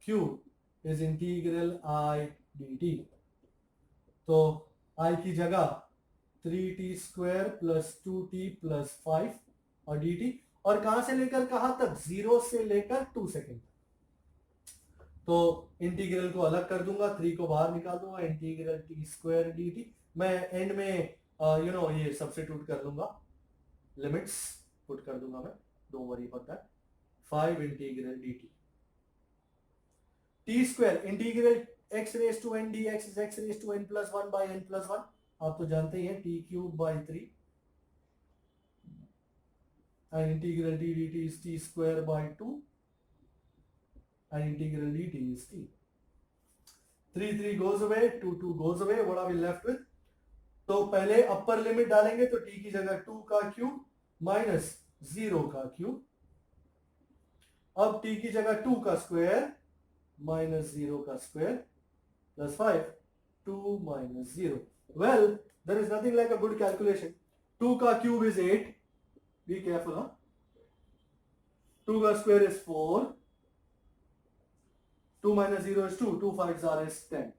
Q is integral I dt. तो I की जगह 3t square plus 2t plus 5 और dt. और कहां से लेकर कहां तक? 0 से लेकर 2 सेकेंड. तो इंटीग्रल को अलग कर दूंगा, 3 को बाहर निकाल दूंगा. Integral t square dt. मैं एंड में ये सब्स्टिट्यूट कर लूंगा, लिमिट्स पुट कर दूंगा मैं. Don't worry about that. 5 integral dt. T square integral x raised to n dx is x raised to n plus 1 by n plus 1. आप तो जानते ही हैं t cube by 3 and integral t dt is t square by 2 and integral dt is t. 3 goes away, 2 goes away. What are we left with? तो पहले upper limit डालेंगे तो t की जगह 2 का क्यूब माइनस 0 का क्यूब. अब t की जगह 2 का स्क्वायर minus 0 का square plus 5, 2 minus 0. Well, there is nothing like a good calculation. 2 का cube is 8. Be careful, huh? 2 का square is 4. 2 minus 0 is 2. 2 5s are is 10.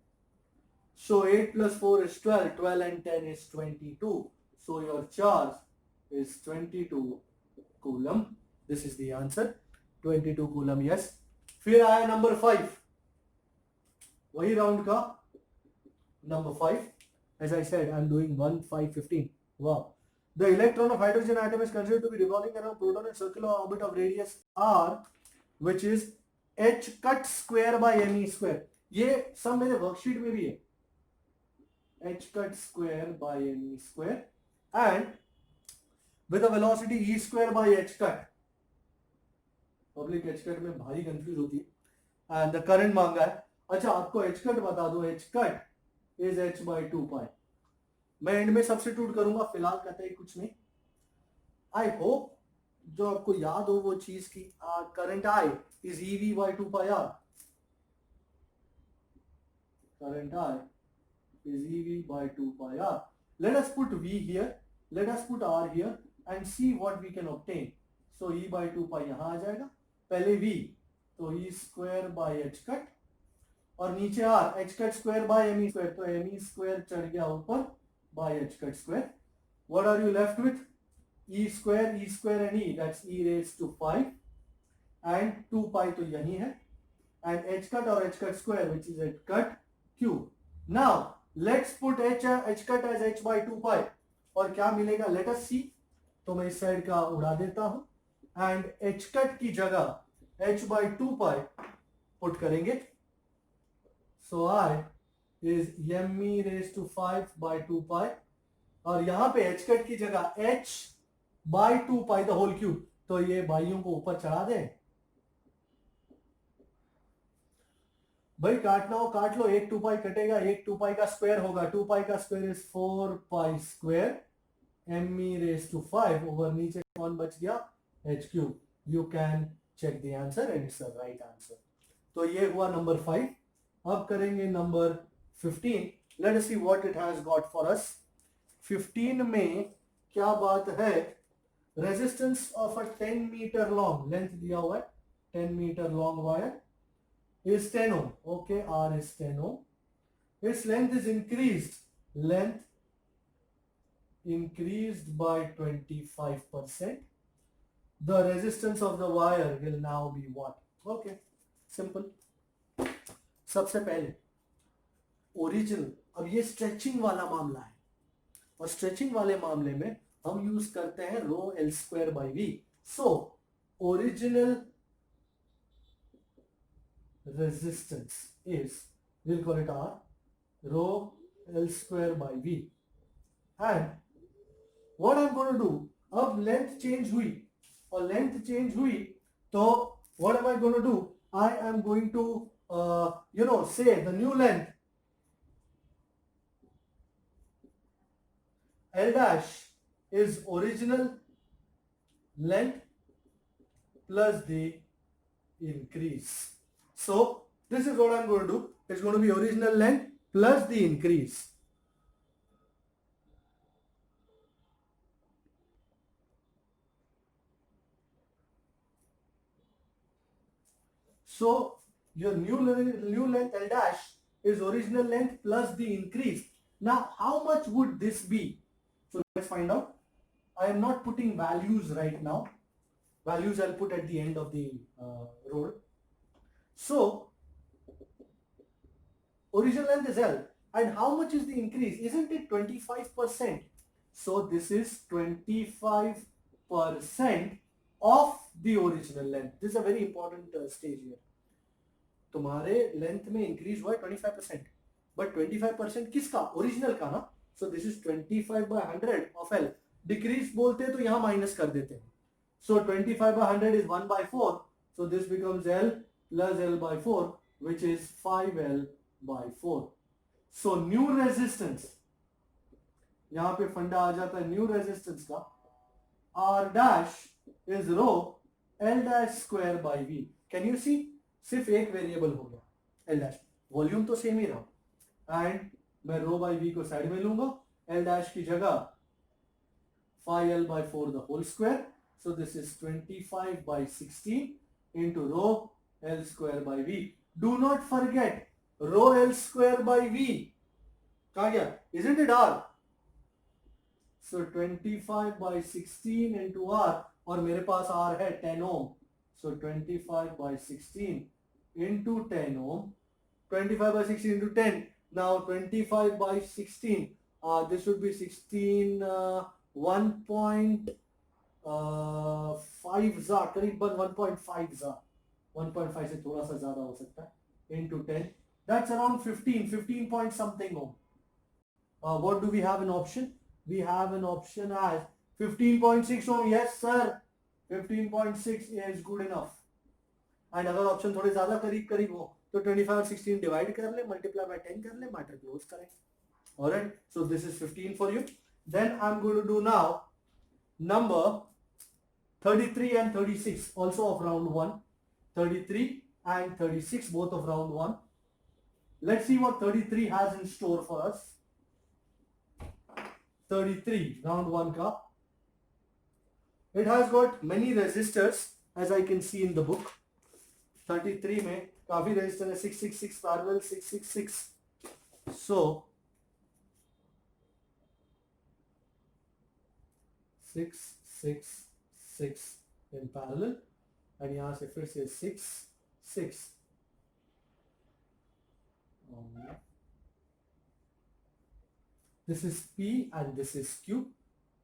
So 8 plus 4 is 12. 12 and 10 is 22. So your charge is 22 coulomb. This is the answer. 22 coulomb, yes. फिर आया number 5, वही round का number 5. As I said, I am doing 1 5 15. Wow. The electron of hydrogen atom is considered to be revolving around proton in circular orbit of radius r, which is h cut square by me square. ये सब मेरे worksheet में भी है. h cut square by me square and with a velocity e square by h cut. Public H cut में भारी confuse होती है. एंड द करंट मांगा है. अच्छा, आपको एच कट बता दो. H cut is h by 2 pi. मैं एंड में सब्स्टिट्यूट करूंगा, फिलहाल कहते हैं कुछ नहीं. आई होप जो आपको याद हो वो चीज की. Current I is ev by 2 pi r. Current I is ev by 2 pi r. Let us put v here, let us put r here and see what we can obtain. So e by 2 pi यहां आ जाएगा. पहले v तो e square by h cut और नीचे r h cut square by me square. तो me square चढ़ गया ऊपर by h cut square. What are you left with? e square and e, that's e raised to 5 and 2 pi तो यही है and h cut और h cut square which is h cut cube. Now let's put h cut as h by 2 pi और क्या मिलेगा? Let us सी. तो मैं इस साइड का उड़ा देता हूं एंड h कट की जगह h by 2 pi पुट करेंगे. सो i is me raised to 5 by 2 pi और यहां पे h कट की जगह h by 2 pi the whole cube. तो ये बाइयों को ऊपर चढ़ा दें. भाई काटना हो काट लो. एक 2 pi कटेगा, एक 2 pi का स्क्वायर होगा. 2 pi का square is 4 pi square me raised to 5 over नीचे कौन बच गया? h cube. You can check the answer and it's the right answer. तो ये हुआ नंबर 5. अब करेंगे number 15. Let us see what it has got for us. 15 में क्या बात है? Resistance of a 10 meter long length दिया हुआ है. 10 meter long wire is 10 ohm. Okay, R is 10 ohm. Its length is increased. Length increased by 25%. The resistance of the wire will now be what? Okay, simple. सबसे पहले original. अब ये stretching वाला मामला है और स्ट्रेचिंग वाले मामले में हम यूज करते हैं rho L square by V. So original resistance is, we'll call it R, rho L square by V. And what I'm going to do, अब length change हुई और length change हुई तो what am I going to do? I am going to say the new length L dash is original length plus the increase. So this is what I'm going to do. It's going to be original length plus the increase. So your new length L dash is original length plus the increase. Now how much would this be? So let's find out. I am not putting values right now. Values I'll put at the end of the road. So original length is L and how much is the increase? Isn't it 25%? So this is 25% of the original length. This is a very important stage here. तुम्हारे length में increase हुआ है 25%, but 25% किसका? Original का ना. So this is 25/100 of L. Decrease बोलते हैं तो यहाँ माइनस कर देते हैं. So 25/100 is 1/4. So this becomes L plus l/4 which is 5l/4. So new resistance, यहां पे फंडा आ जाता है न्यू रेजिस्टेंस का. r dash is rho l dash square by v. Can you see? सिर्फ एक वेरिएबल हो गया एल डैश, वॉल्यूम तो सेम ही रहा. एंड मैं रो बाई वी को साइड में लूंगा. एल डैश की जगह 5l/4 the whole square. So this is 25/16 into rho l square by v. Do not forget rho l square by v. कहा गया? Isn't it r? So 25/16 into r, और मेरे पास r है 10 ohm. So 25/16 into 10 ohm. 25/16 into 10. Now 25/16. This would be 16. 1.5 za, करीबन 1.5 za. 1.5 से थोड़ा सा ज्यादा हो सकता है. Into 10. That's around 15 point something ohm. What do we have an option? We have an option as 15.6 ohm. Yes sir, 15.6 is good enough. And अगर option थोड़े ज्यादा करीब करीब हो तो 25 और 16 डिवाइड कर ले, मल्टीप्लाई बाय 10 कर ले, मैटर क्लोज करें. Alright, so this is 15 for you. Then I am going to do now number 33 and 36 also of round 1. 33 and 36 both of round 1. Let's see what 33 has in store for us. 33 round 1 ka. It has got many resistors as I can see in the book. 33 में काफी resistor है. 666 parallel 666. So 666 in parallel and यहां से फिर से 6 6. This is P and this is Q.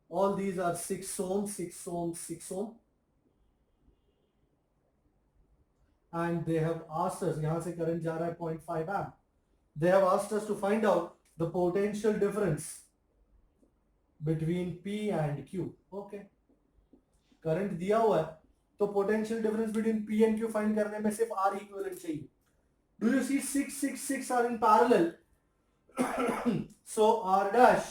All these are 6 ohm, 6 ohm, 6 ohm. And they have asked us, यहाँ से current जा रहा है 0.5 amp. They have asked us to find out the potential difference between P and Q. Okay. Current दिया हुआ है तो potential difference between P and Q find करने में सिर्फ R equivalent चाहिए. Do you see 6 are in parallel? So R dash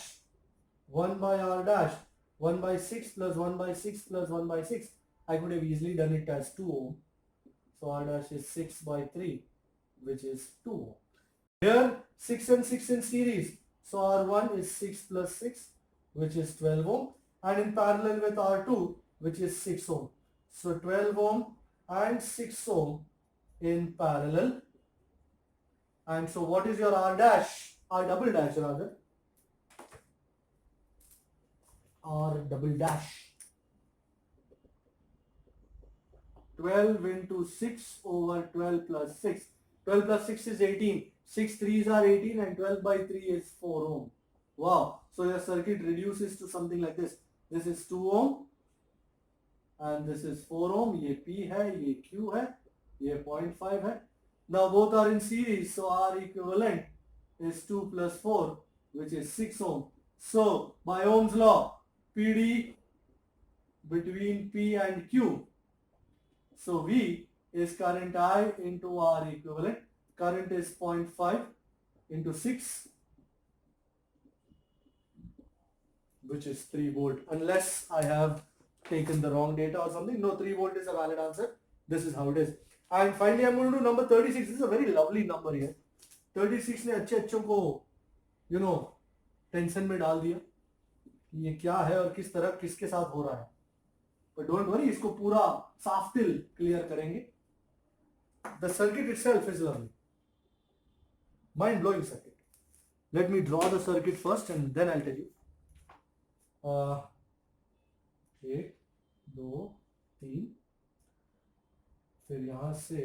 1 by R dash 1/6 plus 1/6 plus 1/6. I could have easily done it as 2 ohm. So R dash is 6/3, which is 2 ohm. Here 6 and 6 in series. So R1 is 6 plus 6, which is 12 ohm. And in parallel with R2, which is 6 ohm. So 12 ohm and 6 ohm in parallel. And so what is your R dash? R double dash rather. R double dash. 12 into 6 over 12 plus 6. 12 plus 6 is 18. 6 3s are 18 and 12 by 3 is 4 ohm. Wow. So your circuit reduces to something like this. This is 2 ohm and this is 4 ohm. ये P है, ये Q है, ये 0.5 है. Now both are in series. So R equivalent is 2 plus 4, which is 6 ohm. So by Ohm's law, PD between P and Q. So V is current I into R equivalent. Current is 0.5 into 6, which is 3 volt. Unless I have taken the wrong data or something. No, 3 volt is a valid answer. This is how it is. And finally I'm going to do number 36. This is a very lovely number here. 36 ने अच्छे को tension में डाल दिया. ये क्या है और किस तरह किसके साथ हो रहा है. But don't worry, इसको पूरा साफ दिल क्लियर करेंगे. The circuit itself is lovely. Mind-blowing circuit. Let me draw the circuit first and then I'll tell you. 1 2 3. फिर यहाँ से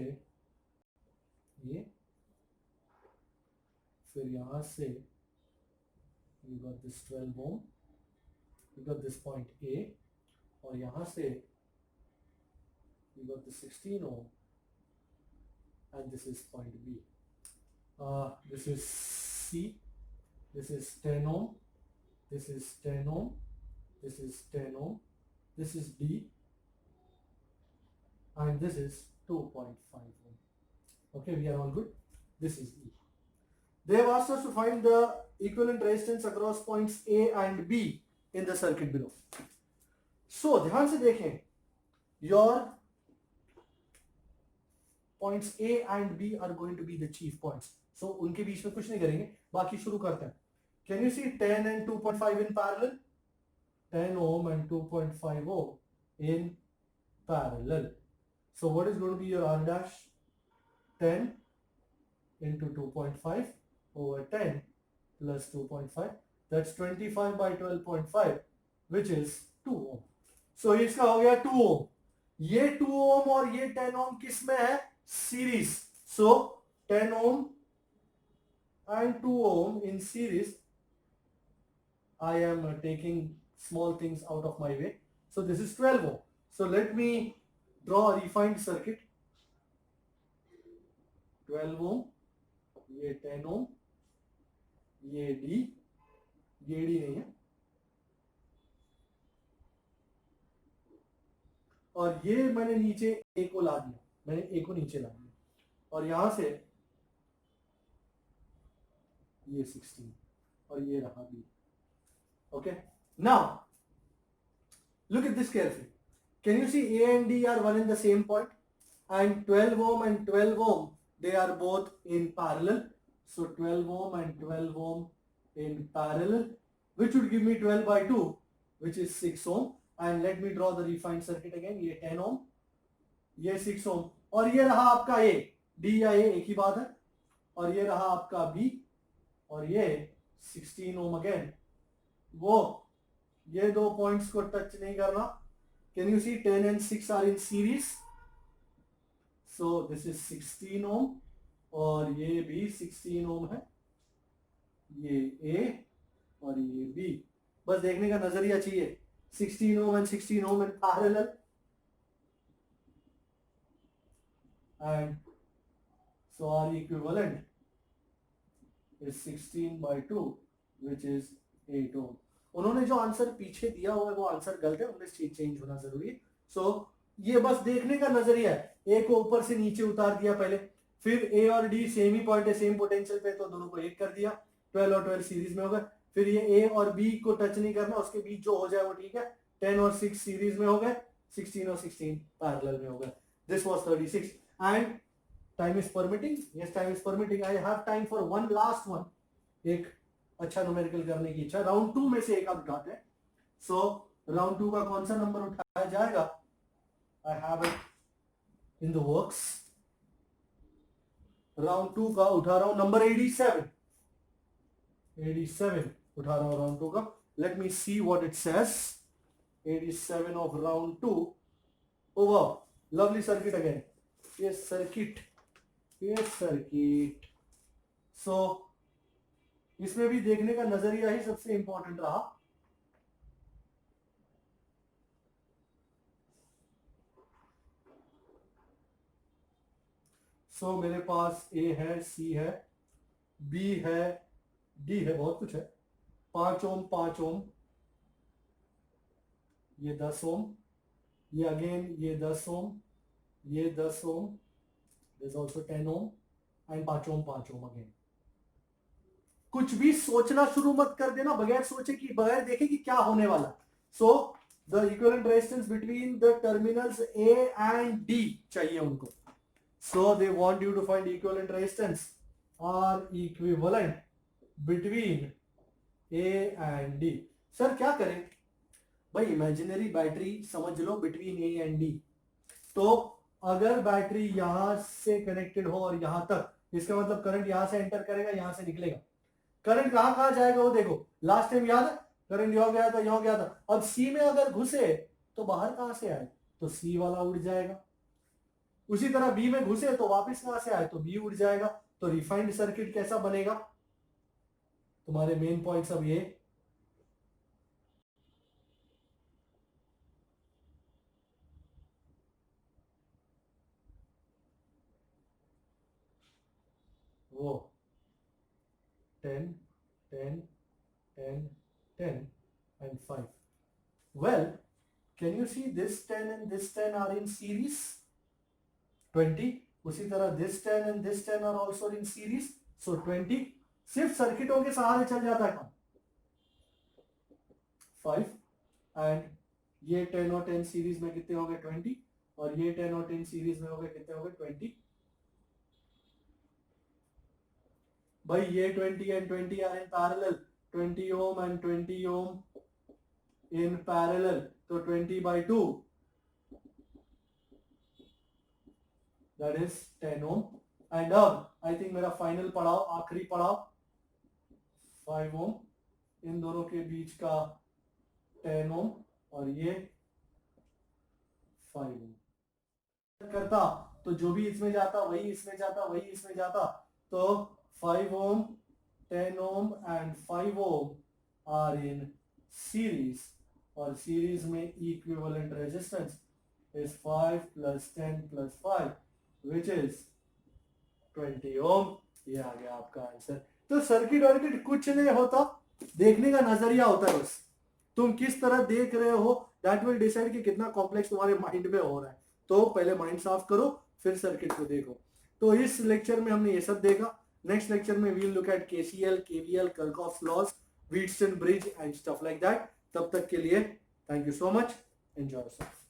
ये, फिर यहाँ से you got this 12 ohm, you got this point A, और यहाँ से we got the 16 ohm, and this is point B. This is C, this is 10 ohm, this is 10 ohm, this is 10 ohm, this is D, and this is 2.5 ohm. Okay, we are all good. This is E. They have asked us to find the equivalent resistance across points A and B in the circuit below. So ध्यान से देखें, your points A and B are going to be the chief points. So उनके बीच में कुछ नहीं करेंगे, बाकी शुरू करते हैं. Can you see 10 and 2.5 in parallel? 10 ohm and 2.5 ohm in parallel. So what is going to be your R dash? 10 into 2.5 over 10 plus 2.5. That's 25 by 12.5, which is 2 ohm. So इसका हो गया 2 ohm. ये 2 ohm और ये 10 ohm किस में है? Series. So 10 ohm and 2 ohm in series. I am taking small things out of my way. So this is 12 ohm. So let me draw a refined circuit. 12 ohm, ये 10 ohm, ये D, ये D नहीं है, और ये मैंने नीचे A को ला दिया, मैंने A को नीचे ला दिया, और यहां से ये 16 और ये रहा B. Okay, now look at this carefully. Can you see A and D are one in the same point, and 12 ohm and 12 ohm, they are both in parallel. So 12 ohm and 12 ohm in parallel, which would give me 12 by 2, which is 6 ohm. And let me draw the refined circuit again. ये 10 ohm, ये 6 ohm, और ये रहा आपका A, D या A एक ही बात है, और ये रहा आपका B, और ये 16 ohm again. वो ये दो पॉइंट्स को टच नहीं करना. Can you see 10 and 6 are in series? So this is 16 ohm, और ये भी 16 ohm है, ये A और ये B. बस देखने का नजरिया चाहिए. 16 ohm and 16 ohm in parallel, and so our equivalent is 16 by 2, which is 8 ohm. उन्होंने जो आंसर पीछे दिया हुआ है वो आंसर गलत है, उनमें चेंज होना जरूरी है. सो ये बस देखने का नजरिया है. ए को ऊपर से नीचे उतार दिया पहले, फिर ए और डी सेम ही पॉइंट है, सेम पोटेंशियल पे, तो दोनों को एक कर दिया. 12 और 12 सीरीज में हो गए. फिर ये ए और बी को टच नहीं करना, उसके बीच जो हो जाए वो ठीक है. 10 और 6 सीरीज में हो गए, 16 और 16 पैरेलल में हो गए. This was 36 and time is permitting. Yes, time is permitting. I have time for one last one. एक अच्छा न्यूमेरिकल करने की इच्छा. राउंड 2 में से एक आप उठाते हैं. सो राउंड 2 का कौन सा नंबर उठाया जाएगा? I have it in the works. Round 2 का उठा रहा हूं नंबर 87. 87 उठा रहा हूं राउंड 2 का. Let me see what it says. 87 of round 2. Oh wow, lovely circuit again. ये सर्किट. सो इसमें भी देखने का नजरिया ही सबसे इंपॉर्टेंट रहा. सो मेरे पास A है, C है, B है, D है, बहुत कुछ है. 5 ओम, 5 ओम, ये 10 ओम, ये अगेन ये 10 ओम, ये 10 ohm, this also 10 ohm, and 5 ohm, 5 ohm again. कुछ भी सोचना शुरू मत कर देना बगैर सोचे कि, बगैर देखे कि क्या होने वाला. So the equivalent resistance between the terminals A and D चाहिए उनको. So they want you to find equivalent resistance और equivalent between A and D. Sir क्या करें भाई? इमेजिनरी बैटरी समझ लो बिटवीन A एंड D. तो अगर बैटरी यहां से कनेक्टेड हो और यहां तक, इसका मतलब करंट यहां से एंटर करेगा, यहां से निकलेगा. करंट कहां कहां जाएगा वो देखो. लास्ट टाइम याद है, करंट यहां गया था, यहां गया था. अब सी में अगर घुसे तो बाहर कहां से आए? तो सी वाला उड़ जाएगा. उसी तरह बी में घुसे तो वापस कहां से आए? तो बी उड़ जाएगा. तो रिफाइंड सर्किट कैसा बनेगा? तुम्हारे मेन पॉइंट्स अब ये. वो 10, 10, 10, 10 and 5. Well, can you see this 10 and this 10 are in series? 20. उसी तरह this 10 and this 10 are also in series. So 20. सिर्फ सर्किटों के सहारे चल जाता है काम. 5 and ये 10 और 10 सीरीज में कितने हो गए 20 और ये 10 और 10 सीरीज में हो गए कितने हो गए 20. भाई ये 20 and 20 are in parallel. 20 ohm and 20 ohm in parallel. तो 20 by 2 that is 10 ohm. And अब I think मेरा फाइनल पड़ाव आखिरी पड़ाव 5 ohm इन दोनों के बीच का 10 ohm और ये 5 ohm करता तो जो भी इसमें जाता वही इसमें जाता वही इसमें जाता. तो 5 ohm 10 ohm and 5 ohm are in series और सीरीज में equivalent resistance is 5 plus 10 plus 5 which is 20 ohm. ये आ गया आपका आंसर. तो सर्किट वर्किट कुछ नहीं होता, देखने का नजरिया होता है बस. तुम किस तरह देख रहे हो दैट विल डिसाइड कि कितना कॉम्प्लेक्स तुम्हारे माइंड में हो रहा है. तो पहले माइंड साफ करो फिर सर्किट को देखो. तो इस लेक्चर में हमने ये सब देखा. नेक्स्ट लेक्चर में we'll look at KCL, KVL, Kirchhoff laws, Wheatstone bridge and stuff like that. तब तक के लिए thank you so much. Enjoy yourself.